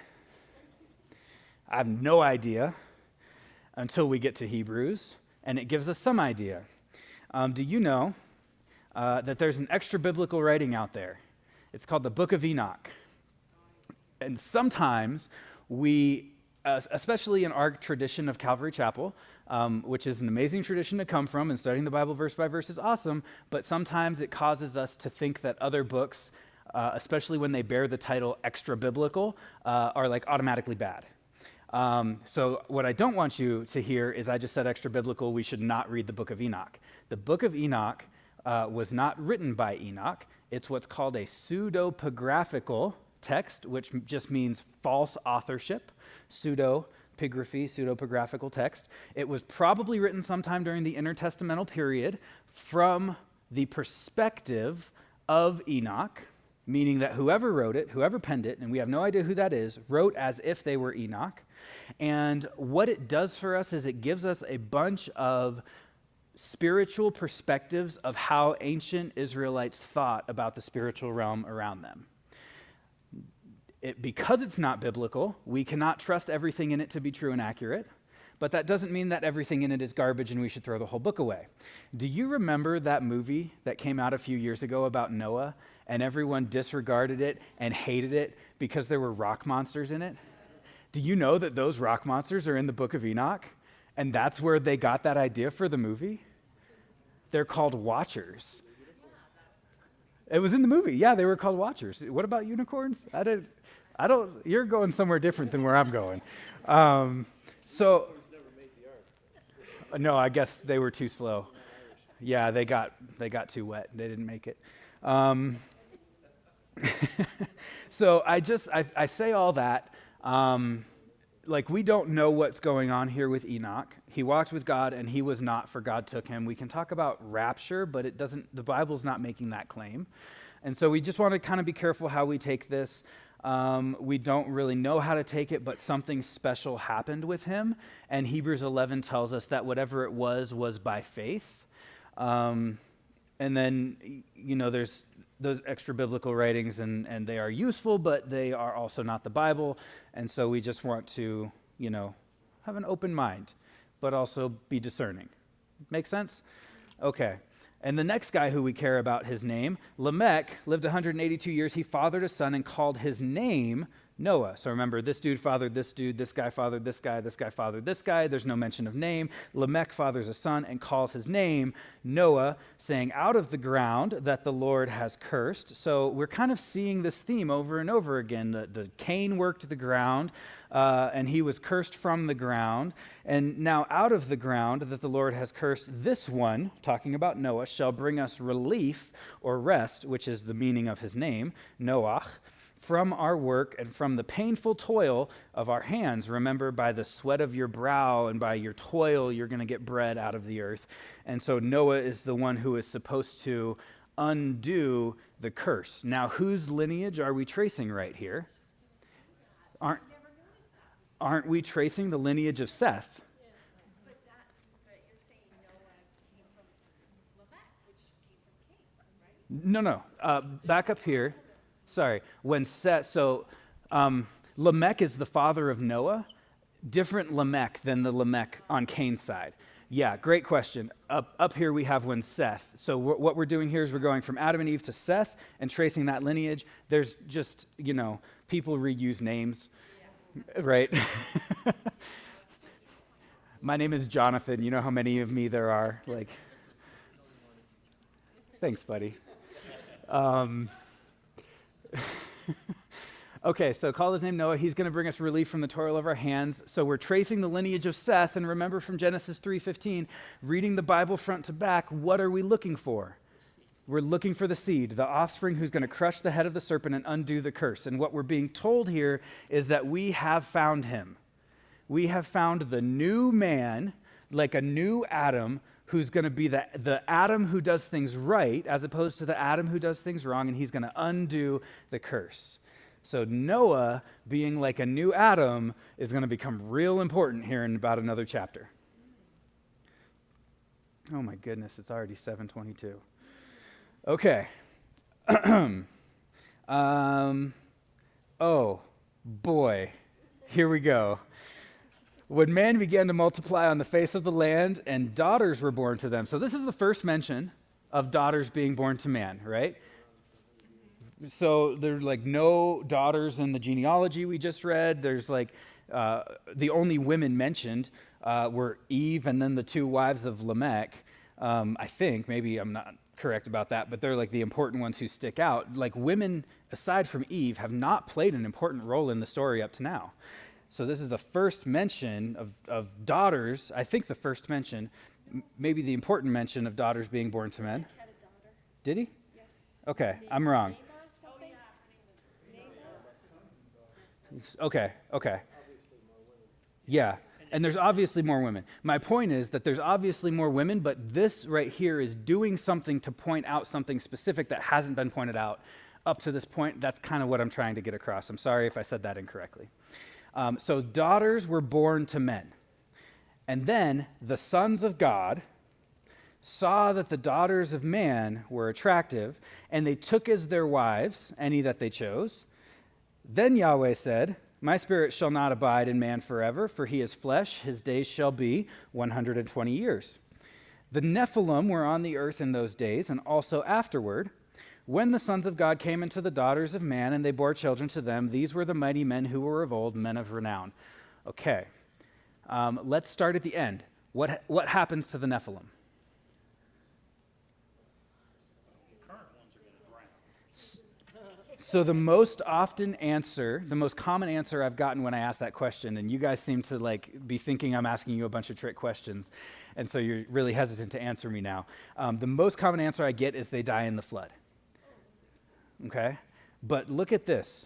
I have no idea until we get to Hebrews, and it gives us some idea. Do you know that there's an extra biblical writing out there? It's called the Book of Enoch. And sometimes we, especially in our tradition of Calvary Chapel, which is an amazing tradition to come from, and studying the Bible verse by verse is awesome, but sometimes it causes us to think that other books, especially when they bear the title extra biblical, are like automatically bad. So what I don't want you to hear is I just said extra biblical, we should not read the Book of Enoch. The Book of Enoch was not written by Enoch. It's what's called a pseudepigraphical text, which just means false authorship, pseudepigraphical text. It was probably written sometime during the intertestamental period from the perspective of Enoch, meaning that whoever wrote it, whoever penned it, and we have no idea who that is, wrote as if they were Enoch. And what it does for us is it gives us a bunch of spiritual perspectives of how ancient Israelites thought about the spiritual realm around them. Because it's not biblical, we cannot trust everything in it to be true and accurate, but that doesn't mean that everything in it is garbage and we should throw the whole book away. Do you remember that movie that came out a few years ago about Noah, and everyone disregarded it and hated it because there were rock monsters in it? Do you know that those rock monsters are in the Book of Enoch, and that's where they got that idea for the movie? They're called Watchers. It was in the movie. Yeah, they were called Watchers. What about unicorns? You're going somewhere different than where I'm going. No, I guess they were too slow. Yeah, they got too wet. They didn't make it. So I say all that. Like, we don't know what's going on here with Enoch. He walked with God, and he was not, for God took him. We can talk about rapture, but the Bible's not making that claim. And so we just want to kind of be careful how we take this. We don't really know how to take it, but something special happened with him. And Hebrews 11 tells us that whatever it was by faith. And then, there's those extra biblical writings, and they are useful, but they are also not the Bible. And so we just want to, have an open mind, but also be discerning. Make sense? Okay. And the next guy who we care about his name, Lamech, lived 182 years. He fathered a son and called his name Noah. So remember, this dude fathered this dude, this guy fathered this guy fathered this guy. There's no mention of name. Lamech fathers a son and calls his name Noah, saying, out of the ground that the Lord has cursed. So we're kind of seeing this theme over and over again. The Cain worked the ground, and he was cursed from the ground. And now out of the ground that the Lord has cursed, this one, talking about Noah, shall bring us relief or rest, which is the meaning of his name, Noach, from our work and from the painful toil of our hands. Remember, by the sweat of your brow and by your toil, you're going to get bread out of the earth. And so Noah is the one who is supposed to undo the curse. Now, whose lineage are we tracing right here? Aren't we tracing the lineage of Seth? But you're saying Noah came from Lamech, which came from Cain, right? No. Back up here. Sorry. When Seth, Lamech is the father of Noah, different Lamech than the Lamech on Cain's side. Yeah, great question. Up here we have when Seth. So what we're doing here is we're going from Adam and Eve to Seth and tracing that lineage. There's just, people reuse names, right? My name is Jonathan. You know how many of me there are? Thanks, buddy. Okay, so call his name Noah. He's going to bring us relief from the toil of our hands. So we're tracing the lineage of Seth. And remember from Genesis 3:15, reading the Bible front to back, what are we looking for? We're looking for the seed, the offspring who's going to crush the head of the serpent and undo the curse. And what we're being told here is that we have found him. We have found the new man, like a new Adam, who's going to be the Adam who does things right as opposed to the Adam who does things wrong, and he's going to undo the curse. So Noah, being like a new Adam, is going to become real important here in about another chapter. Oh my goodness, it's already 7:22. Okay. Oh boy, here we go. When man began to multiply on the face of the land, and daughters were born to them. So this is the first mention of daughters being born to man, right? So there's no daughters in the genealogy we just read. There's the only women mentioned were Eve and then the two wives of Lamech. I think, maybe I'm not correct about that, but they're the important ones who stick out. Women, aside from Eve, have not played an important role in the story up to now. So this is the first mention of daughters. I think the first mention, maybe the important mention of daughters being born to men. Had a daughter. Did he? Yes. Okay, I'm wrong. Something? Okay. Yeah, and there's obviously more women. My point is that there's obviously more women, but this right here is doing something to point out something specific that hasn't been pointed out up to this point. That's kind of what I'm trying to get across. I'm sorry if I said that incorrectly. So daughters were born to men. And then the sons of God saw that the daughters of man were attractive, and they took as their wives any that they chose. Then Yahweh said, my spirit shall not abide in man forever, for he is flesh, his days shall be 120 years. The Nephilim were on the earth in those days, and also afterward. When the sons of God came into the daughters of man, and they bore children to them, these were the mighty men who were of old, men of renown. Okay, let's start at the end. What happens to the Nephilim? The current ones are going to drown. So the most common answer I've gotten when I ask that question, and you guys seem to be thinking I'm asking you a bunch of trick questions, and so you're really hesitant to answer me now. The most common answer I get is they die in the flood. Okay? But look at this.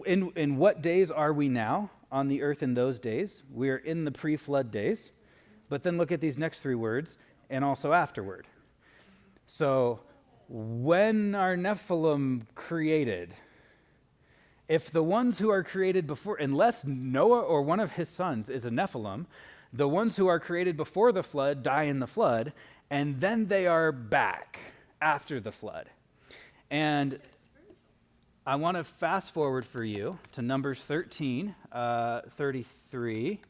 In what days are we now on the earth in those days? We are in the pre-flood days. But then look at these next three words, and also afterward. So when are Nephilim created? If the ones who are created before, unless Noah or one of his sons is a Nephilim, the ones who are created before the flood die in the flood, and then they are back after the flood. And I want to fast forward for you to Numbers 13, 33.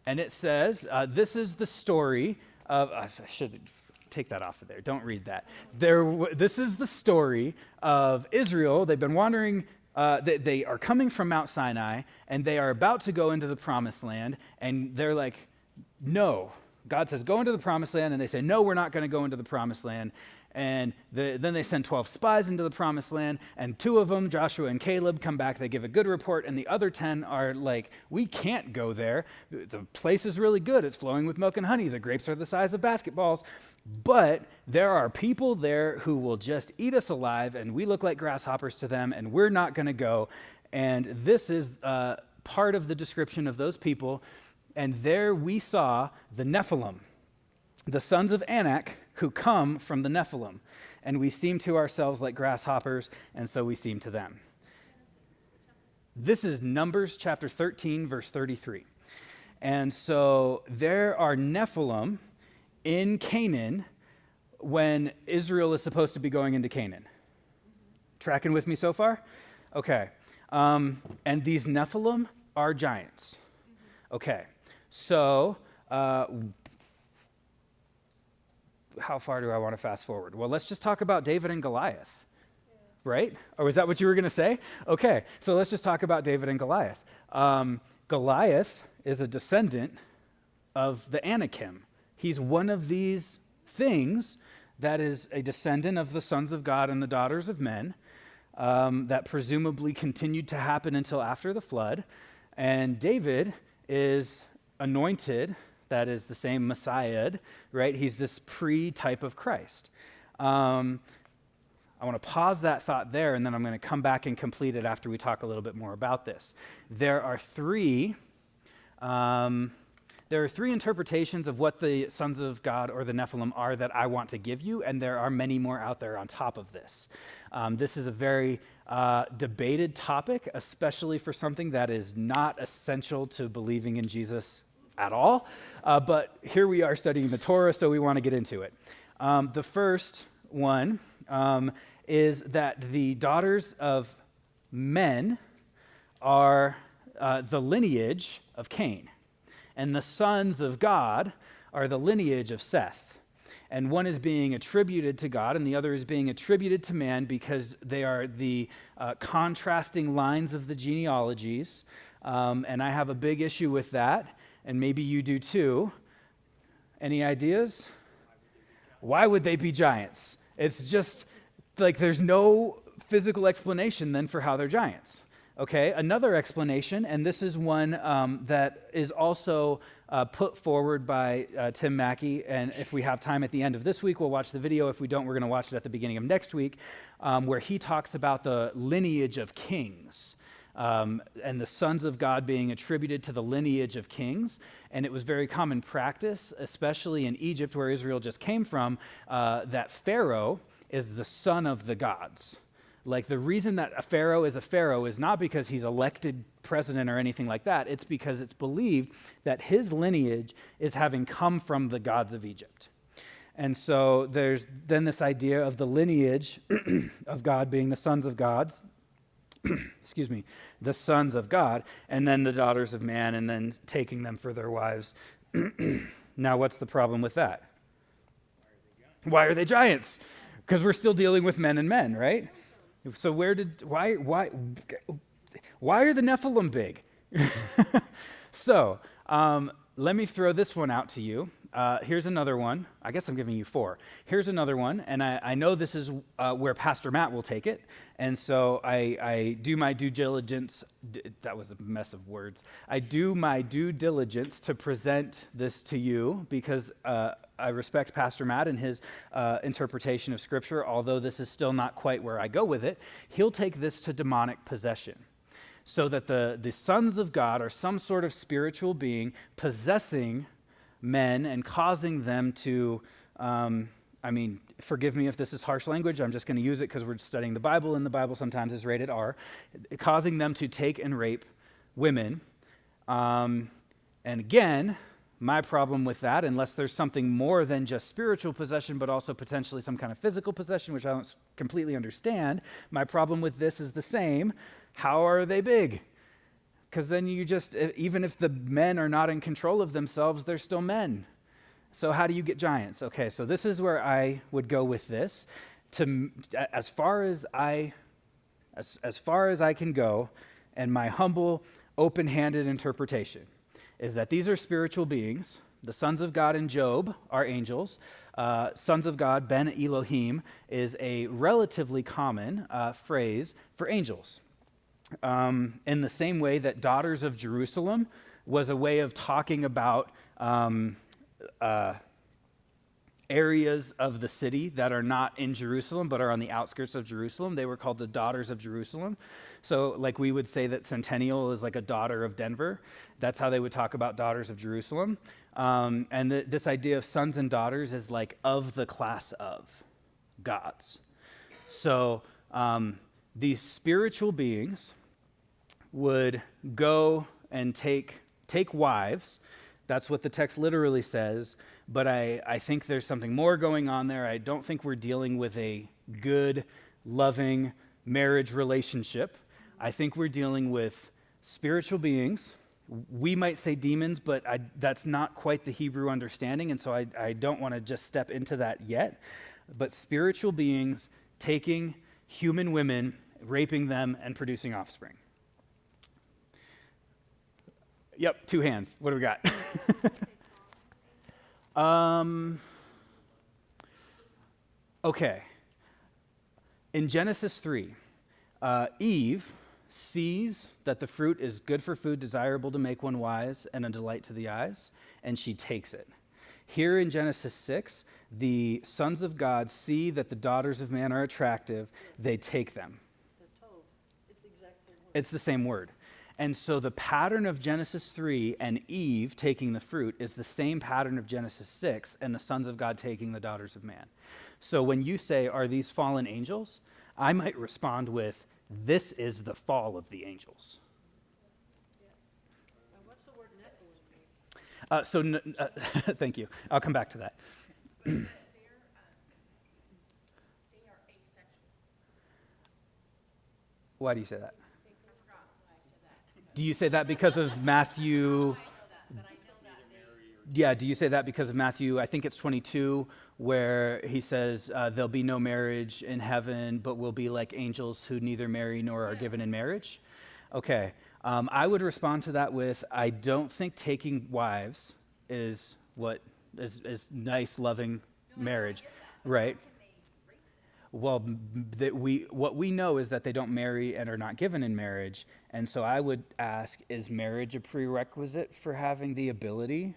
And it says, this is the story of, take that off of there. Don't read that. This is the story of Israel. They've been wandering. They are coming from Mount Sinai, and they are about to go into the promised land, and they're like, no. God says, go into the promised land, and they say, no, we're not going to go into the promised land. And then they send 12 spies into the promised land, and 2 of them, Joshua and Caleb, come back. They give a good report, and the other 10 are like, we can't go there. The place is really good. It's flowing with milk and honey. The grapes are the size of basketballs. But there are people there who will just eat us alive, and we look like grasshoppers to them, and we're not going to go. And this is part of the description of those people. And there we saw the Nephilim, the sons of Anak, who come from the Nephilim. And we seem to ourselves like grasshoppers, and so we seem to them. This is Numbers chapter 13, verse 33. And so there are Nephilim in Canaan when Israel is supposed to be going into Canaan. Tracking with me so far? Okay. And these Nephilim are giants. Okay. So, how far do I want to fast forward? Well, let's just talk about David and Goliath, right? Or is that what you were going to say? Okay, so let's just talk about David and Goliath. Goliath is a descendant of the Anakim. He's one of these things that is a descendant of the sons of God and the daughters of men that presumably continued to happen until after the flood. And David is anointed. That is the same Messiah, right? He's this pre-type of Christ. I want to pause that thought there, and then I'm going to come back and complete it after we talk a little bit more about this. There are three interpretations of what the sons of God or the Nephilim are that I want to give you, and there are many more out there on top of this. This is a very debated topic, especially for something that is not essential to believing in Jesus at all, but here we are studying the Torah, so we want to get into it. The first one is that the daughters of men are the lineage of Cain, and the sons of God are the lineage of Seth. And one is being attributed to God, and the other is being attributed to man because they are the contrasting lines of the genealogies, and I have a big issue with that. And maybe you do too. Any ideas? Why would they be giants? It's just like there's no physical explanation then for how they're giants. Okay, another explanation, and this is one that is also put forward by Tim Mackey, and if we have time at the end of this week, we'll watch the video. If we don't, we're going to watch it at the beginning of next week, where he talks about the lineage of kings. And the sons of God being attributed to the lineage of kings. And it was very common practice, especially in Egypt, where Israel just came from, that Pharaoh is the son of the gods. Like the reason that a pharaoh is not because he's elected president or anything like that. It's because it's believed that his lineage is having come from the gods of Egypt. And so there's then this idea of the lineage of God being the sons of gods. Excuse me, the sons of God, and then the daughters of man, and then taking them for their wives. Now, what's the problem with that? Why are they giants? Because we're still dealing with men and men, right? So why are the Nephilim big? So let me throw this one out to you. Here's another one. I guess I'm giving you 4. Here's another one, and I know this is where Pastor Matt will take it, and so I do my due diligence. That was a mess of words. I do my due diligence to present this to you because I respect Pastor Matt and his interpretation of Scripture, although this is still not quite where I go with it. He'll take this to demonic possession. So that the sons of God are some sort of spiritual being possessing men and causing them to, forgive me if this is harsh language, I'm just going to use it because we're studying the Bible, and the Bible sometimes is rated R, causing them to take and rape women. And again, my problem with that, unless there's something more than just spiritual possession, but also potentially some kind of physical possession, which I don't completely understand, my problem with this is the same. How are they big? Because then you just, even if the men are not in control of themselves, they're still men. So how do you get giants? Okay, so this is where I would go with this. As far as I can go, and my humble, open-handed interpretation is that these are spiritual beings. The sons of God in Job are angels. Sons of God, Ben Elohim, is a relatively common phrase for angels. In the same way that daughters of Jerusalem was a way of talking about areas of the city that are not in Jerusalem but are on the outskirts of Jerusalem. They were called the daughters of Jerusalem. So like we would say that Centennial is like a daughter of Denver. That's how they would talk about daughters of Jerusalem. And this idea of sons and daughters is like of the class of gods. So these spiritual beings would go and take wives. That's what the text literally says, but I think there's something more going on there. I don't think we're dealing with a good, loving marriage relationship. I think we're dealing with spiritual beings. We might say demons, but that's not quite the Hebrew understanding, and so I don't want to just step into that yet. But spiritual beings taking human women, raping them, and producing offspring. Yep, 2 hands. What do we got? Okay. In Genesis 3, Eve sees that the fruit is good for food, desirable to make one wise, and a delight to the eyes, and she takes it. Here in Genesis 6, the sons of God see that the daughters of man are attractive. They take them. It's the exact same word. It's the same word. And so the pattern of Genesis 3 and Eve taking the fruit is the same pattern of Genesis 6 and the sons of God taking the daughters of man. So when you say, are these fallen angels? I might respond with, this is the fall of the angels. And what's the word Nephilim mean? Thank you. I'll come back to that. They are asexual. Why do you say that? I forgot why I said that. Do you say that because of Matthew? I know that, but I know that Yeah, do you say that because of Matthew, I think it's 22, where he says, there'll be no marriage in heaven, but we'll be like angels who neither marry nor are given in marriage? Okay. I would respond to that with, I don't think taking wives is what is nice, loving marriage, right? Well, what we know is that they don't marry and are not given in marriage. And so I would ask, is marriage a prerequisite for having the ability?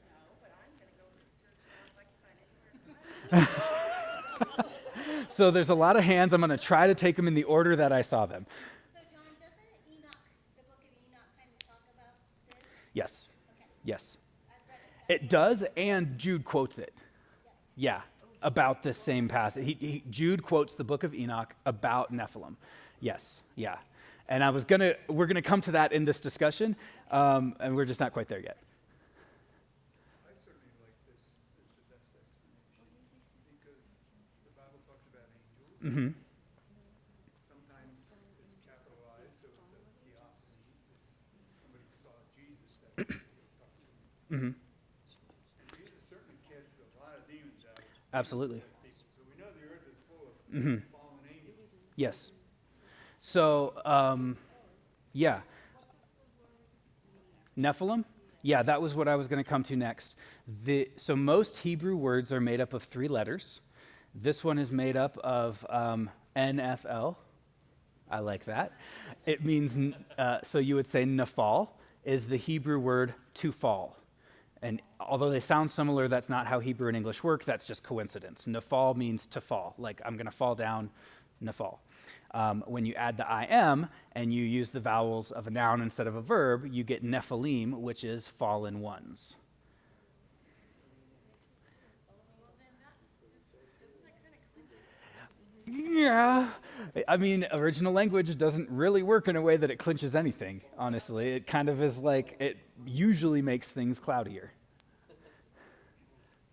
No, but I'm going to go research and I can find it. So there's a lot of hands. I'm going to try to take them in the order that I saw them. So, John, doesn't Enoch, the book of Enoch, kind of talk about this? Yes. Okay. Yes. I've read it. It does, and Jude quotes it. Yeah, about this same passage. Jude quotes the book of Enoch about Nephilim. Yes, yeah. And we're gonna come to that in this discussion, and we're just not quite there yet. I certainly like this the best explanation because the Bible talks about angels. Mm-hmm. Sometimes it's capitalized, so it's a theophany. It's somebody saw Jesus that they talked to him. Mm-hmm. Jesus certainly casts a lot of demons out. Absolutely. People. So we know the earth is full of Mm-hmm. fallen angels. Yes. So, yeah. Nephilim? Yeah, that was what I was going to come to next. So most Hebrew words are made up of 3 letters. This one is made up of NFL. I like that. It means, so you would say Nephal is the Hebrew word to fall. And although they sound similar, that's not how Hebrew and English work. That's just coincidence. Nephal means to fall, like I'm going to fall down, Nephal. When you add the I-M and you use the vowels of a noun instead of a verb, you get Nephilim, which is fallen ones. Well, then doesn't that kind of clinch it? Yeah. I mean, original language doesn't really work in a way that it clinches anything, honestly. It kind of is like, it usually makes things cloudier.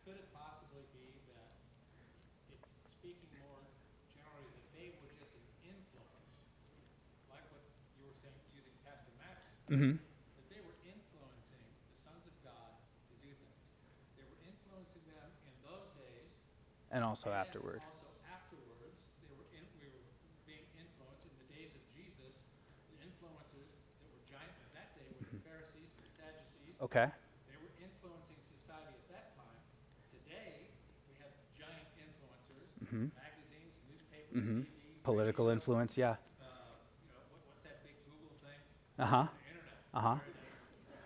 Could it possibly be that it's speaking more generally that they were just an influence, like what you were saying using Pastor Max, Mm-hmm. that they were influencing the sons of God to do things. They were influencing them in those days. And also and afterward. Also afterwards, we were being influenced in the days of Jesus. The influencers that were giant at that day were the Pharisees and the Sadducees. Okay. They were influencing society at that time. Today, we have giant influencers, magazines, newspapers, TV, Political radio, influence, yeah. what's that big Google thing? Uh-huh. The internet. Uh-huh.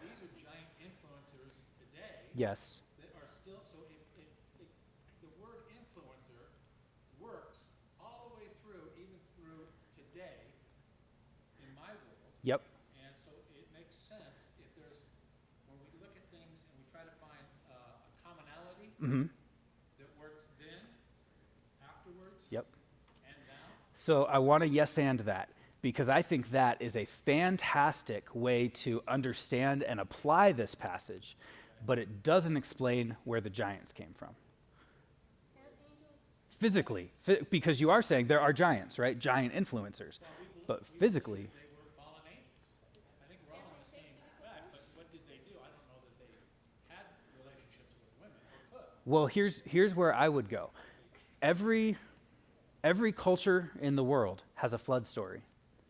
These are giant influencers today Yes. that are still, so the word influencer works all the way through, even through today in my world. Yep. And so it makes sense if there's, when we look at things and we try to find a commonality that works then, afterwards, Yep. and now. So I want to yes and that, because I think that is a fantastic way to understand and apply this passage, but it doesn't explain where the giants came from. And angels, Physically, because you are saying there are giants, right? Giant influencers. But physically, They were fallen angels. I think we're all on the same track, but what did they do? I don't know that they had relationships with women or could. well, here's where I would go. Every culture in the world has a flood story,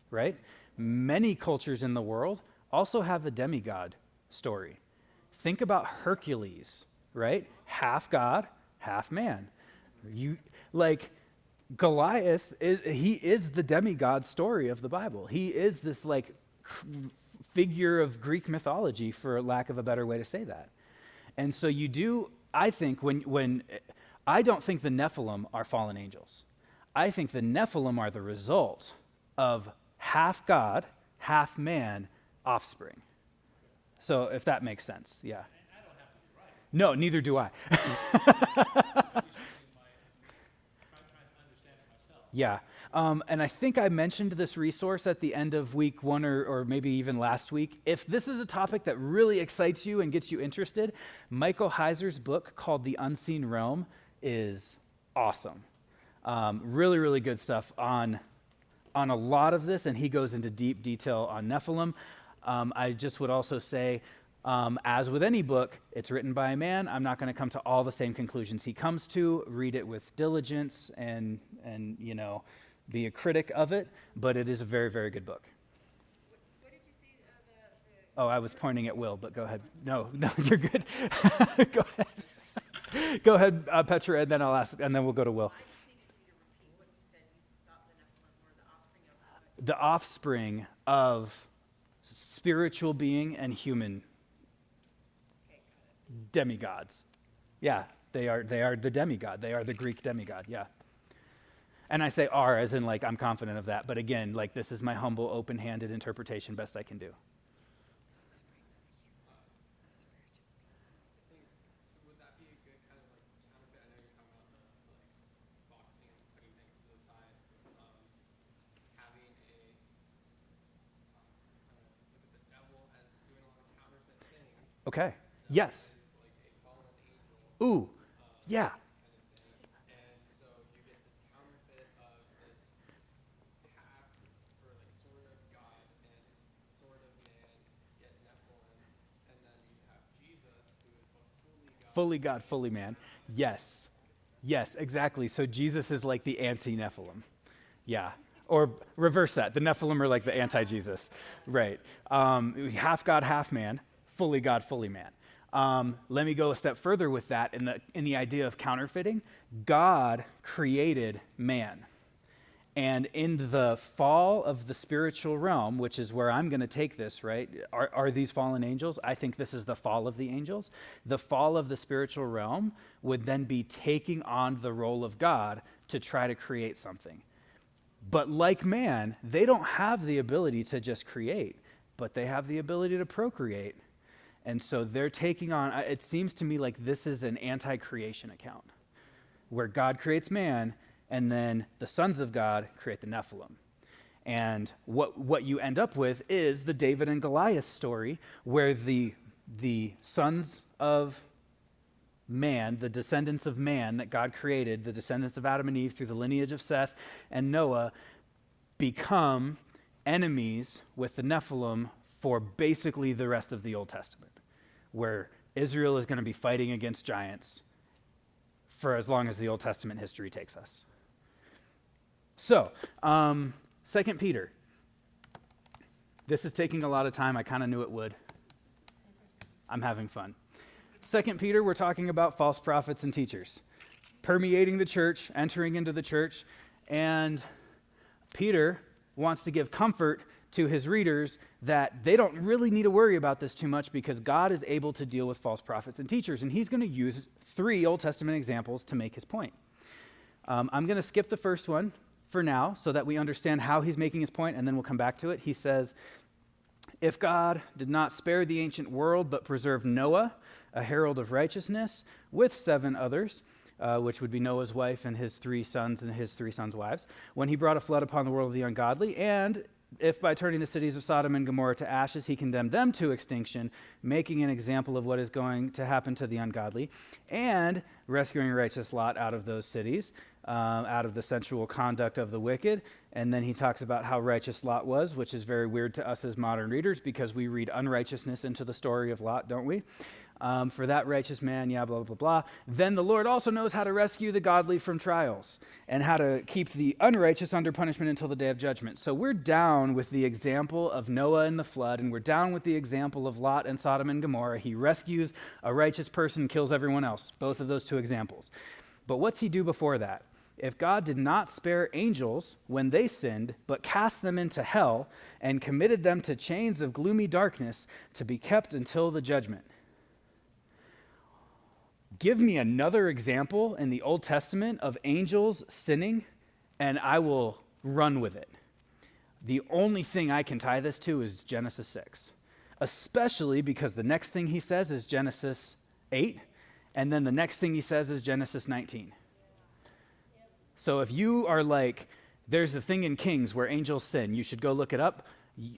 right? Many cultures in the world also have a demigod story. Think about Hercules, right? Half God, half man. Goliath, he is the demigod story of the Bible. He is this figure of Greek mythology, for lack of a better way to say that. And so you do, I think, when I don't think the Nephilim are fallen angels. I think the Nephilim are the result of half God, half man offspring. So if that makes sense, yeah. And I don't have to be right. No, neither do I. I'm just using trying to understand it myself. Yeah. And I think I mentioned this resource at the end of week 1 or maybe even last week. If this is a topic that really excites you and gets you interested, Michael Heiser's book called The Unseen Realm is awesome. Really, really good stuff on a lot of this, and he goes into deep detail on Nephilim. I just would also say, as with any book, it's written by a man. I'm not going to come to all the same conclusions he comes to. Read it with diligence and be a critic of it, but it is a very, very good book. What did you see, Oh, I was pointing at Will, but go ahead. No, you're good. Go ahead. Go ahead, Petra, and then I'll ask, and then we'll go to Will. I just needed you to repeat what you said you thought the Nephilim were the offspring of. The offspring of spiritual being and human Okay, got it. demigods. Yeah, they are the demigod. They are the Greek demigod, yeah. And I say are as in I'm confident of that, but again, this is my humble, open-handed interpretation, best I can do. Would that be a good kind of counterfeit? I know you're talking about the boxing and putting things to the side. Having look at the devil as doing a lot of counterfeit things. Okay, yes. Is like a fallen angel. Ooh, yeah. Kind of thing. And so you get this counterfeit of this half or sort of God and sort of man, yet Nephilim, and then you have Jesus, who is both Fully God, fully man. Yes. Yes, exactly. So Jesus is like the anti-Nephilim. Yeah. Or reverse that. The Nephilim are like the anti-Jesus. Right. Half God, half man. Fully God, fully man. Let me go a step further with that in the idea of counterfeiting. God created man. And in the fall of the spiritual realm, which is where I'm going to take this, right? Are these fallen angels? I think this is the fall of the angels. The fall of the spiritual realm would then be taking on the role of God to try to create something. But like man, they don't have the ability to just create, but they have the ability to procreate. And so they're taking on, it seems to me like this is an anti-creation account, where God creates man, and then the sons of God create the Nephilim. And what you end up with is the David and Goliath story, where the sons of man, the descendants of man that God created, the descendants of Adam and Eve through the lineage of Seth and Noah, become enemies with the Nephilim for basically the rest of the Old Testament, where Israel is going to be fighting against giants, for as long as the Old Testament history takes us. So, 2 Peter. This is taking a lot of time. I kind of knew it would. I'm having fun. 2 Peter, we're talking about false prophets and teachers permeating the church, entering into the church, and Peter wants to give comfort to his readers that they don't really need to worry about this too much because God is able to deal with false prophets and teachers, and he's going to use 3 Old Testament examples to make his point. I'm going to skip the first one for now so that we understand how he's making his point, and then we'll come back to it. He says, if God did not spare the ancient world but preserved Noah, a herald of righteousness, with 7 others, which would be Noah's wife and his 3 sons and his 3 sons' wives, when he brought a flood upon the world of the ungodly, and if by turning the cities of Sodom and Gomorrah to ashes, he condemned them to extinction, making an example of what is going to happen to the ungodly, and rescuing righteous Lot out of those cities, out of the sensual conduct of the wicked. And then he talks about how righteous Lot was, which is very weird to us as modern readers because we read unrighteousness into the story of Lot, don't we? For that righteous man, blah, blah, blah, blah. Then the Lord also knows how to rescue the godly from trials and how to keep the unrighteous under punishment until the day of judgment. So we're down with the example of Noah and the flood, and we're down with the example of Lot and Sodom and Gomorrah. He rescues a righteous person, kills everyone else. Both of those 2 examples. But what's he do before that? If God did not spare angels when they sinned, but cast them into hell and committed them to chains of gloomy darkness to be kept until the judgment. Give me another example in the Old Testament of angels sinning, and I will run with it. The only thing I can tie this to is Genesis 6, especially because the next thing he says is Genesis 8, and then the next thing he says is Genesis 19. So if you are like, there's a thing in Kings where angels sin, you should go look it up,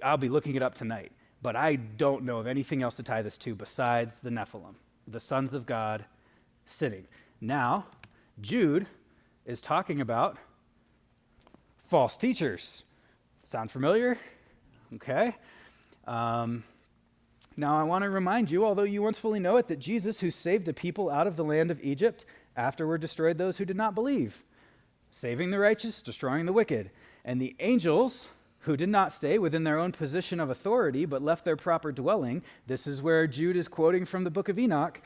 I'll be looking it up tonight. But I don't know of anything else to tie this to besides the Nephilim, the sons of God, sinning. Now, Jude is talking about false teachers. Sound familiar? Okay. Now, I want to remind you, although you once fully know it, that Jesus, who saved a people out of the land of Egypt, afterward destroyed those who did not believe, saving the righteous, destroying the wicked. And the angels, who did not stay within their own position of authority, but left their proper dwelling, this is where Jude is quoting from the book of Enoch,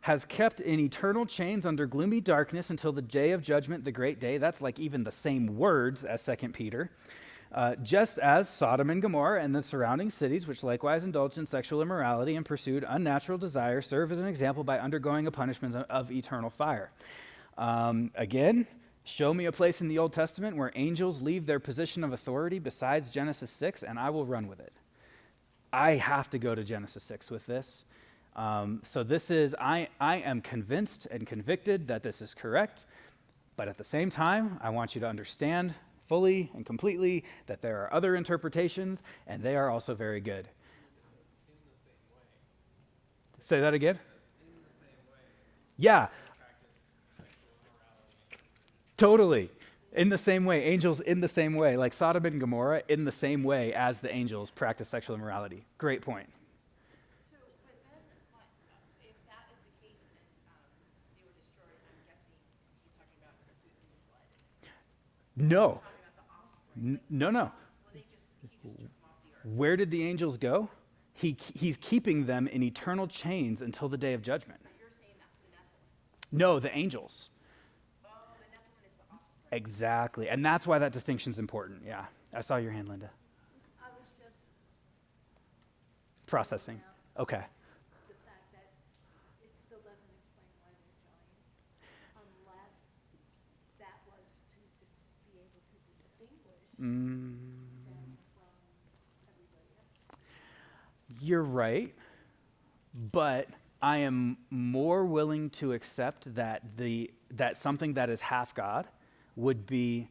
has kept in eternal chains under gloomy darkness until the day of judgment, the great day. That's like even the same words as 2 Peter. Just as Sodom and Gomorrah and the surrounding cities, which likewise indulged in sexual immorality and pursued unnatural desire, serve as an example by undergoing a punishment of eternal fire. Again, show me a place in the Old Testament where angels leave their position of authority besides Genesis 6, and I will run with it. I have to go to Genesis 6 with this. So this is, I am convinced and convicted that this is correct, but at the same time, I want you to understand fully and completely that there are other interpretations, and they are also very good. Say that again? Yeah. Totally. In the same way, angels in the same way, like Sodom and Gomorrah in the same way as the angels practice sexual immorality. Great point. So, but then, what, if that is the case, and they were destroyed, I'm guessing he's talking about the food and the flood. No. Talking about the offspring. No. Well, he just took them off the earth. Where did the angels go? He's keeping them in eternal chains until the day of judgment. But you're saying that's the Nephilim. No, the angels. Oh, the Nephilim is the offspring. Exactly. And that's why that distinction's important. Yeah. I saw your hand, Linda. I was just Processing. Okay. the fact that it still doesn't explain why they're giants, unless that was to be able to distinguish them from everybody else. You're right, but I am more willing to accept that that something that is half God would be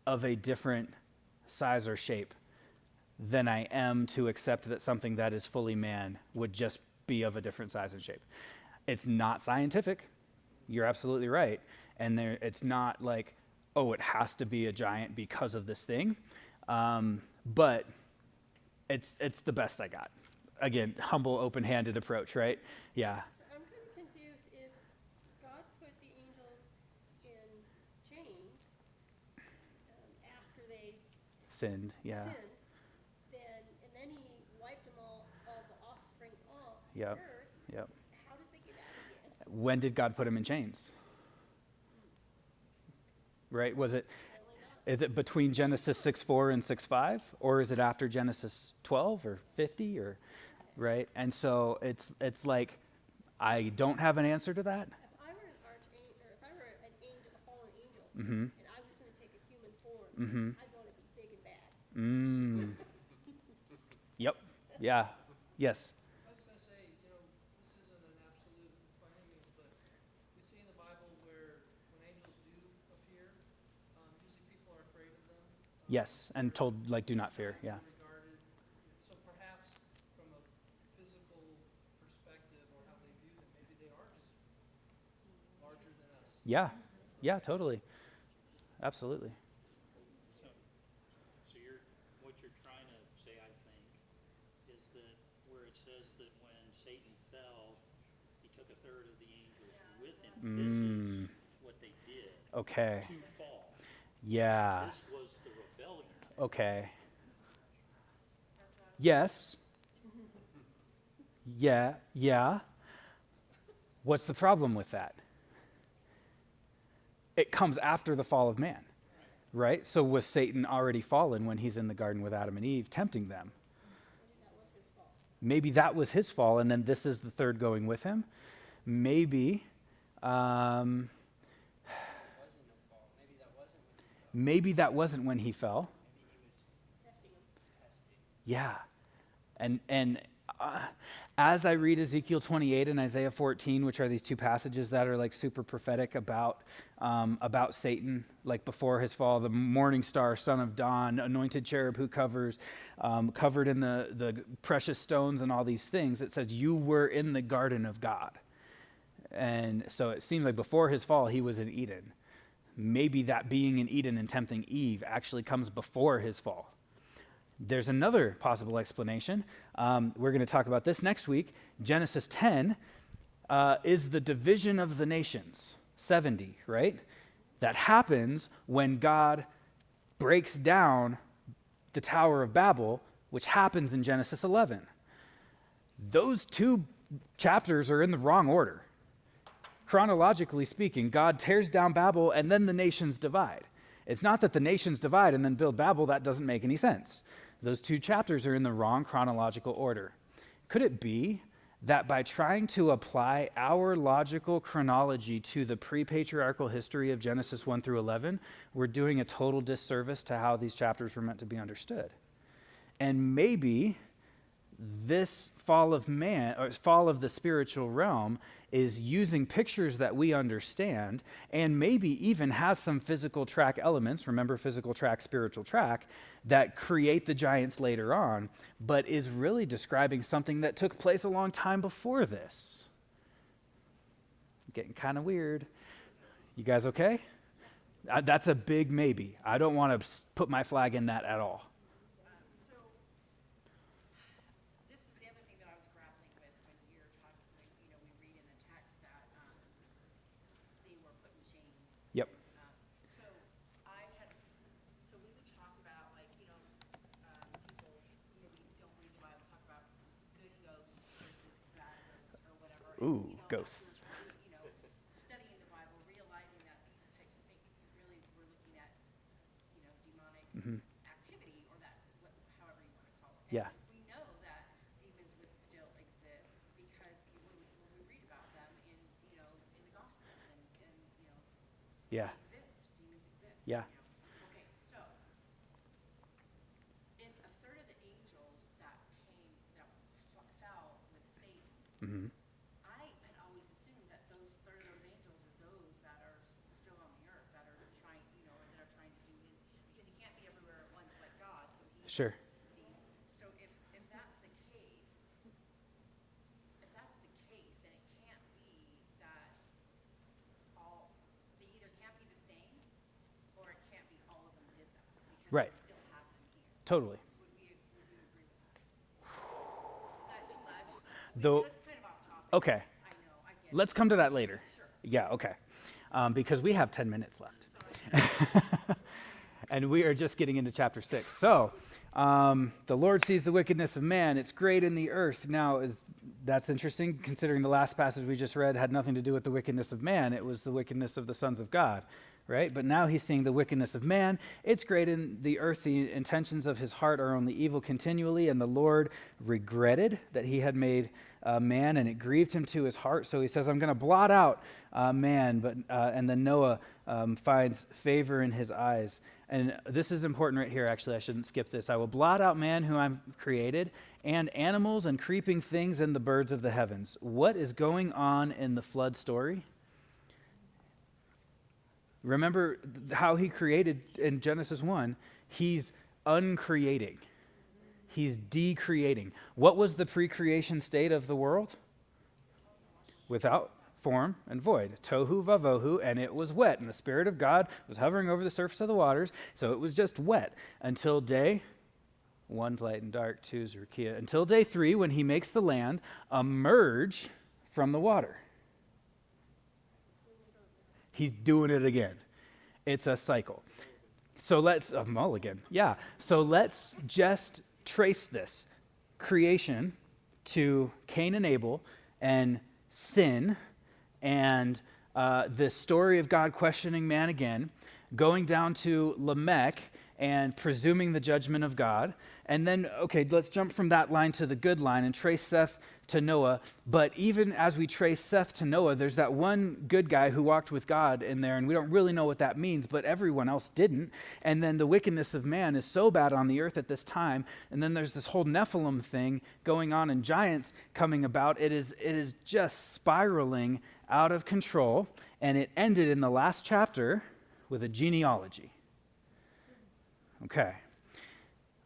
of a different size or shape than I am to accept that something that is fully man would just be of a different size and shape. It's not scientific. You're absolutely right. And it's not like, oh, it has to be a giant because of this thing. But it's the best I got. Again, humble, open-handed approach, right? Yeah. So I'm kind of confused if God puts sinned, yeah. sinned, and then he wiped them all the offspring off Yep. the earth. Yep. How did they get out again? When did God put him in chains? Right? Is it between Genesis 6:4 and 6:5, or is it after Genesis 12 or 50, or right? And so it's like, I don't have an answer to that. If I were an archangel, or if I were an angel, a fallen angel, Mm-hmm. and I was going to take a human form, Mm-hmm. I'd want to be big and bad. Yep. Yeah. Yes. I was going to say, this isn't an absolute by any means, but we see in the Bible where when angels do appear, usually people are afraid of them. Yes. And told, like, do not fear. Yeah. Regarded. So perhaps from a physical perspective or how they view them, maybe they are just larger than us. Yeah. Yeah, totally. Absolutely. So what you're trying to say, I think, is that where it says that when Satan fell, he took a third of the angels with him. This is what they did Okay. to fall. Yeah. This was the rebellion. Okay. Yes. Yeah. Yeah. What's the problem with that? It comes after the fall of man, right? So was Satan already fallen when he's in the garden with Adam and Eve, tempting them? Maybe that was his fall, and then this is the third going with him. Maybe, maybe that wasn't when he fell. Yeah, and as I read Ezekiel 28 and Isaiah 14, which are these two passages that are like super prophetic about Satan, like before his fall, the morning star, son of dawn, anointed cherub who covers, covered in the precious stones and all these things, it says you were in the garden of God. And so it seems like before his fall, he was in Eden. Maybe that being in Eden and tempting Eve actually comes before his fall. There's another possible explanation. We're going to talk about this next week. Genesis 10 is the division of the nations, 70, right? That happens when God breaks down the Tower of Babel, which happens in Genesis 11. Those two chapters are in the wrong order. Chronologically speaking, God tears down Babel and then the nations divide. It's not that the nations divide and then build Babel. That doesn't make any sense. Those two chapters are in the wrong chronological order. Could it be that by trying to apply our logical chronology to the pre-patriarchal history of Genesis 1 through 11, we're doing a total disservice to how these chapters were meant to be understood? And maybe this fall of man, or fall of the spiritual realm, is using pictures that we understand and maybe even has some physical track elements, remember physical track, spiritual track, that create the giants later on, but is really describing something that took place a long time before this. Getting kind of weird. You guys okay? That's a big maybe. I don't want to put my flag in that at all. So, this is the other thing that I was grappling with when we were talking, we read in the text that they were put in chains. Yep. So we would talk about, people, we don't read the Bible, talk about good ghosts versus bad ghosts or whatever. Ooh, And, ghosts. after, studying the Bible, realizing that these types of things, really, we're looking at, demonic activity, or that, however you want to call it. Yeah. And we know that demons would still exist because when we read about them in the Gospels and Yeah. demons exist. Yeah. Okay, so if a third of the angels that fell with Satan, Mm-hmm. I had always assumed that those third of those angels are those that are still on the earth, that are trying, or that are trying to do his, because he can't be everywhere at once like God, so he Sure. has these. So if that's the case, then it can't be that they either can't be the same, or it can't be all of them did that, because Right. it still happened here. Totally. Would we agree with that? Is that too much? Though- That's kind of off topic. Okay. I know, I get it. Let's come to that later. Sure. Yeah, okay. Because we have 10 minutes left. And we are just getting into chapter 6. So, the Lord sees the wickedness of man. It's great in the earth. Now, that's interesting, considering the last passage we just read had nothing to do with the wickedness of man. It was the wickedness of the sons of God, right? But now he's seeing the wickedness of man. It's great in the earth. The intentions of his heart are only evil continually. And the Lord regretted that he had made man, and it grieved him to his heart. So he says, I'm going to blot out man. And then Noah finds favor in his eyes. And this is important right here. Actually, I shouldn't skip this. I will blot out man whom I've created, and animals and creeping things and the birds of the heavens. What is going on in the flood story? Remember how he created in Genesis 1. He's uncreating. He's decreating. What was the pre-creation state of the world? Without form and void. Tohu vavohu, and it was wet. And the Spirit of God was hovering over the surface of the waters, so it was just wet until day 1's light and dark, 2's rakia. Until day 3, when he makes the land emerge from the water. He's doing it again. It's a cycle. So let's, a mulligan. Yeah. So let's just trace this creation to Cain and Abel and sin and the story of God questioning man again, going down to Lamech and presuming the judgment of God. And then, okay, let's jump from that line to the good line and trace Seth to Noah. But even as we trace Seth to Noah, there's that one good guy who walked with God in there, and we don't really know what that means, but everyone else didn't. And then the wickedness of man is so bad on the earth at this time. And then there's this whole Nephilim thing going on and giants coming about. It is just spiraling out of control. And it ended in the last chapter with a genealogy. Okay.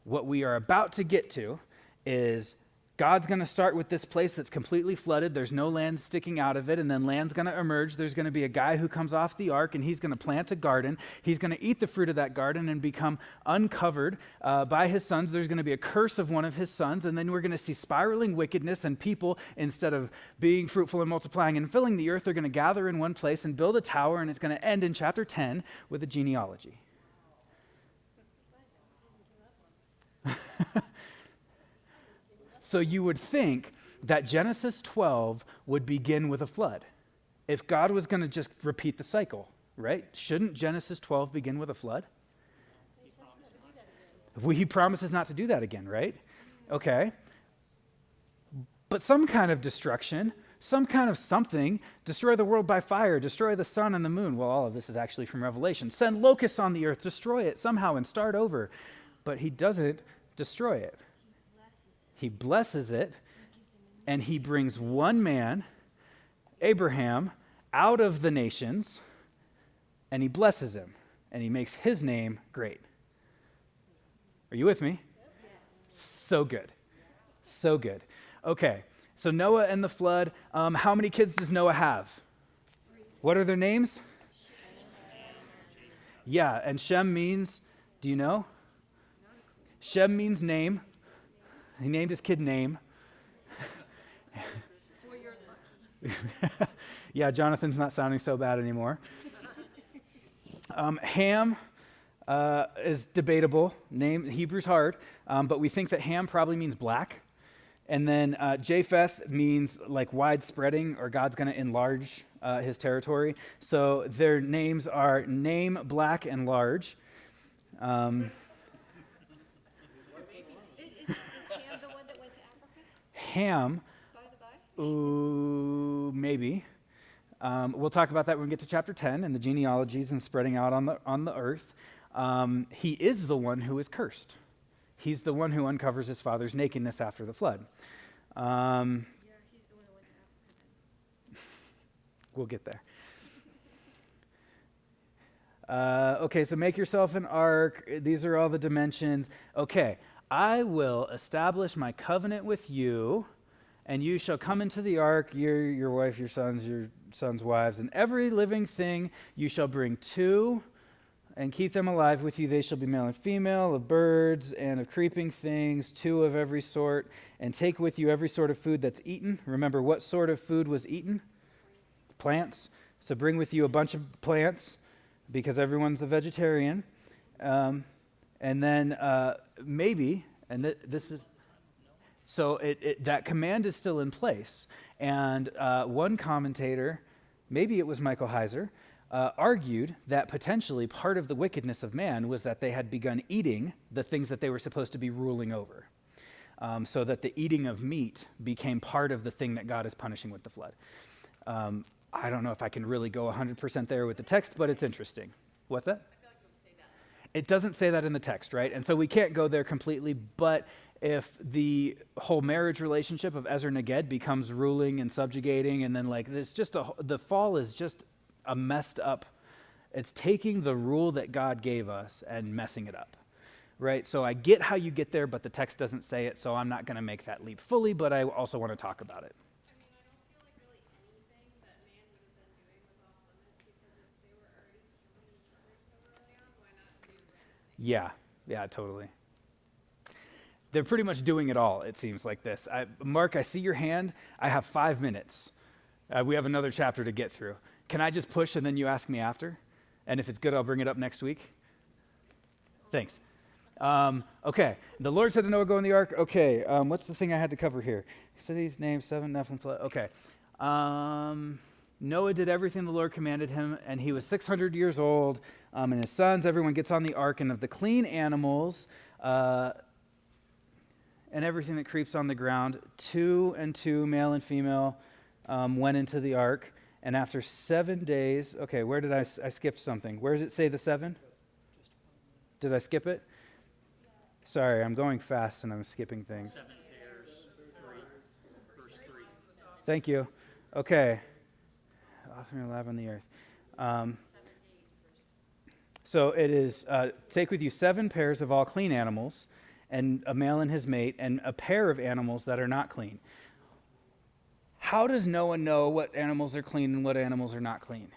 What we are about to get to is God's going to start with this place that's completely flooded. There's no land sticking out of it, and then land's going to emerge. There's going to be a guy who comes off the ark, and he's going to plant a garden. He's going to eat the fruit of that garden and become uncovered by his sons. There's going to be a curse of one of his sons, and then we're going to see spiraling wickedness, and people, instead of being fruitful and multiplying and filling the earth, they're going to gather in one place and build a tower, and it's going to end in chapter 10 with a genealogy. So you would think that Genesis 12 would begin with a flood. If God was going to just repeat the cycle, right? Shouldn't Genesis 12 begin with a flood? He promises not to do that again, right? Okay. But some kind of destruction, some kind of something, destroy the world by fire, destroy the sun and the moon. Well, all of this is actually from Revelation. Send locusts on the earth, destroy it somehow and start over. But he doesn't destroy it. He blesses it, and he brings one man, Abraham, out of the nations, and he blesses him, and he makes his name great. Are you with me? So good. So good. Okay, so Noah and the flood. How many kids does Noah have? What are their names? Yeah, and Shem means, do you know? Shem means name. He named his kid name. Yeah, Jonathan's not sounding so bad anymore. Ham is debatable. Name Hebrew's hard, but we think that Ham probably means black. And then Japheth means like wide-spreading, or God's going to enlarge his territory. So their names are name, black, and large. Ham, ooh, maybe. We'll talk about that when we get to chapter 10 and the genealogies and spreading out on the earth. He is the one who is cursed. He's the one who uncovers his father's nakedness after the flood. He's the one who went to Africa. We'll get there. Okay, so make yourself an ark. These are all the dimensions. Okay. I will establish my covenant with you, and you shall come into the ark, your wife, your sons' wives, and every living thing you shall bring to, and keep them alive with you. They shall be male and female, of birds and of creeping things, 2 of every sort, and take with you every sort of food that's eaten. Remember, what sort of food was eaten? Plants. So bring with you a bunch of plants, because everyone's a vegetarian. And then maybe, and this is, so that command is still in place. And one commentator, maybe it was Michael Heiser, argued that potentially part of the wickedness of man was that they had begun eating the things that they were supposed to be ruling over. So that the eating of meat became part of the thing that God is punishing with the flood. I don't know if I can really go 100% there with the text, but it's interesting. What's that? I feel like it would say that. It doesn't say that in the text, right? And so we can't go there completely, but if the whole marriage relationship of Ezer Neged becomes ruling and subjugating, and then like there's just the fall is just a messed up, it's taking the rule that God gave us and messing it up, right? So I get how you get there, but the text doesn't say it, so I'm not going to make that leap fully, but I also want to talk about it. I mean, I don't feel like really anything that man would have been doing was off limits, because if they were already killing each other so early on, why not do anything? Yeah, totally. They're pretty much doing it all, it seems like this. Mark, I see your hand. I have 5 minutes. We have another chapter to get through. Can I just push and then you ask me after? And if it's good, I'll bring it up next week. Thanks. Okay. The Lord said to Noah, go in the ark. Okay. What's the thing I had to cover here? Cities, names, 7, Nephilim, flood. Okay. Noah did everything the Lord commanded him, and he was 600 years old, and his sons, everyone gets on the ark, and of the clean animals, and everything that creeps on the ground, 2 and 2, male and female, went into the ark. And after 7 days, okay, where did I skipped something? Where does it say the 7? Did I skip it? Sorry, I'm going fast and I'm skipping things. 7 pairs, 3, verse 3. Thank you. Okay. Often alive on the earth. So it is, take with you 7 pairs of all clean animals, and a male and his mate, and a pair of animals that are not clean. How does Noah know what animals are clean and what animals are not clean?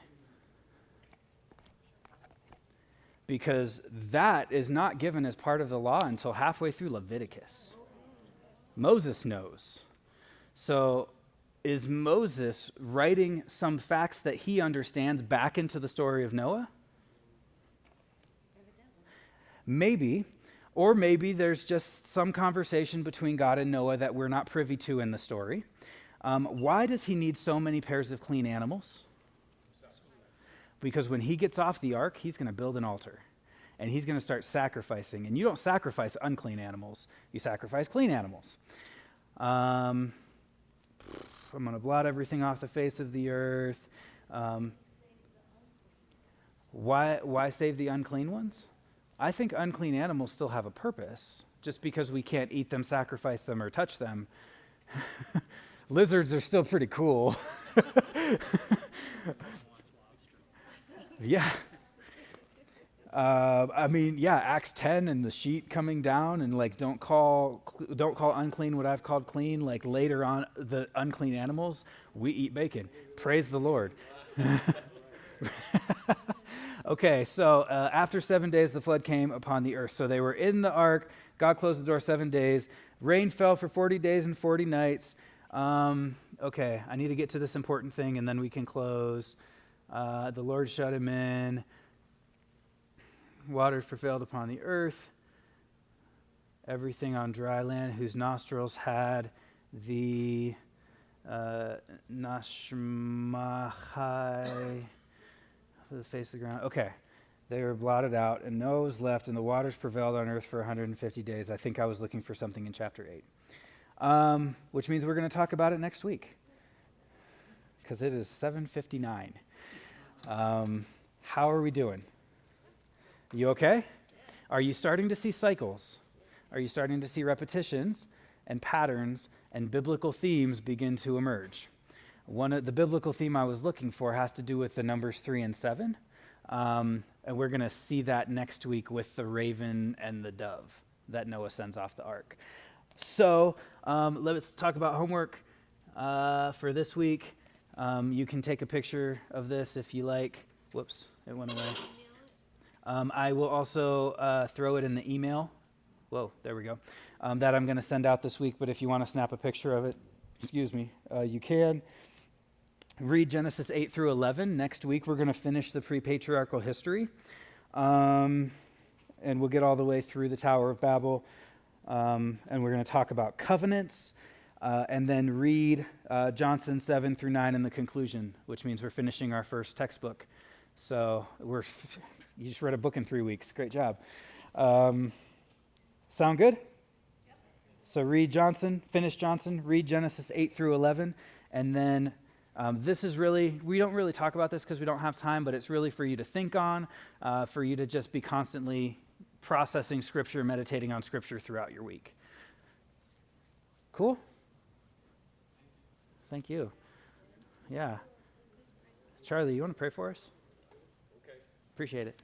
Because that is not given as part of the law until halfway through Leviticus. Moses knows. So is Moses writing some facts that he understands back into the story of Noah? Maybe. Or maybe there's just some conversation between God and Noah that we're not privy to in the story. Why does he need so many pairs of clean animals? Because when he gets off the ark, he's going to build an altar. And he's going to start sacrificing. And you don't sacrifice unclean animals. You sacrifice clean animals. I'm going to blot everything off the face of the earth. Why save the unclean ones? I think unclean animals still have a purpose. Just because we can't eat them, sacrifice them, or touch them. Lizards are still pretty cool. Yeah. Acts 10 and the sheet coming down and like don't call unclean what I've called clean. Like later on, the unclean animals, we eat bacon. Praise the Lord. Okay, so after 7 days, the flood came upon the earth. So they were in the ark. God closed the door 7 days. Rain fell for 40 days and 40 nights. Okay, I need to get to this important thing, and then we can close. The Lord shut him in. Waters prevailed upon the earth. Everything on dry land whose nostrils had the nashmachai, the face of the ground. Okay, they were blotted out, and Noah was left, and the waters prevailed on earth for 150 days. I think I was looking for something in chapter 8, which means we're going to talk about it next week, because it is 7:59. How are we doing? You okay? Are you starting to see cycles? Are you starting to see repetitions and patterns and biblical themes begin to emerge? One of the biblical theme I was looking for has to do with the numbers 3 and 7. And we're going to see that next week with the raven and the dove that Noah sends off the ark. So let's talk about homework for this week. You can take a picture of this if you like. Whoops, it went away. I will also throw it in the email. Whoa, there we go. That I'm going to send out this week, but if you want to snap a picture of it, you can. Read Genesis 8 through 11. Next week, we're going to finish the pre-patriarchal history. and we'll get all the way through the Tower of Babel. And we're going to talk about covenants, and then read Johnson 7 through 9 in the conclusion, which means we're finishing our first textbook. So you just read a book in 3 weeks. Great job. Sound good? So read Johnson, finish Johnson, read Genesis 8 through 11, and then this is really, we don't really talk about this because we don't have time, but it's really for you to think on, for you to just be constantly processing Scripture, meditating on Scripture throughout your week. Cool? Thank you. Yeah. Charlie, you want to pray for us? Okay. Appreciate it.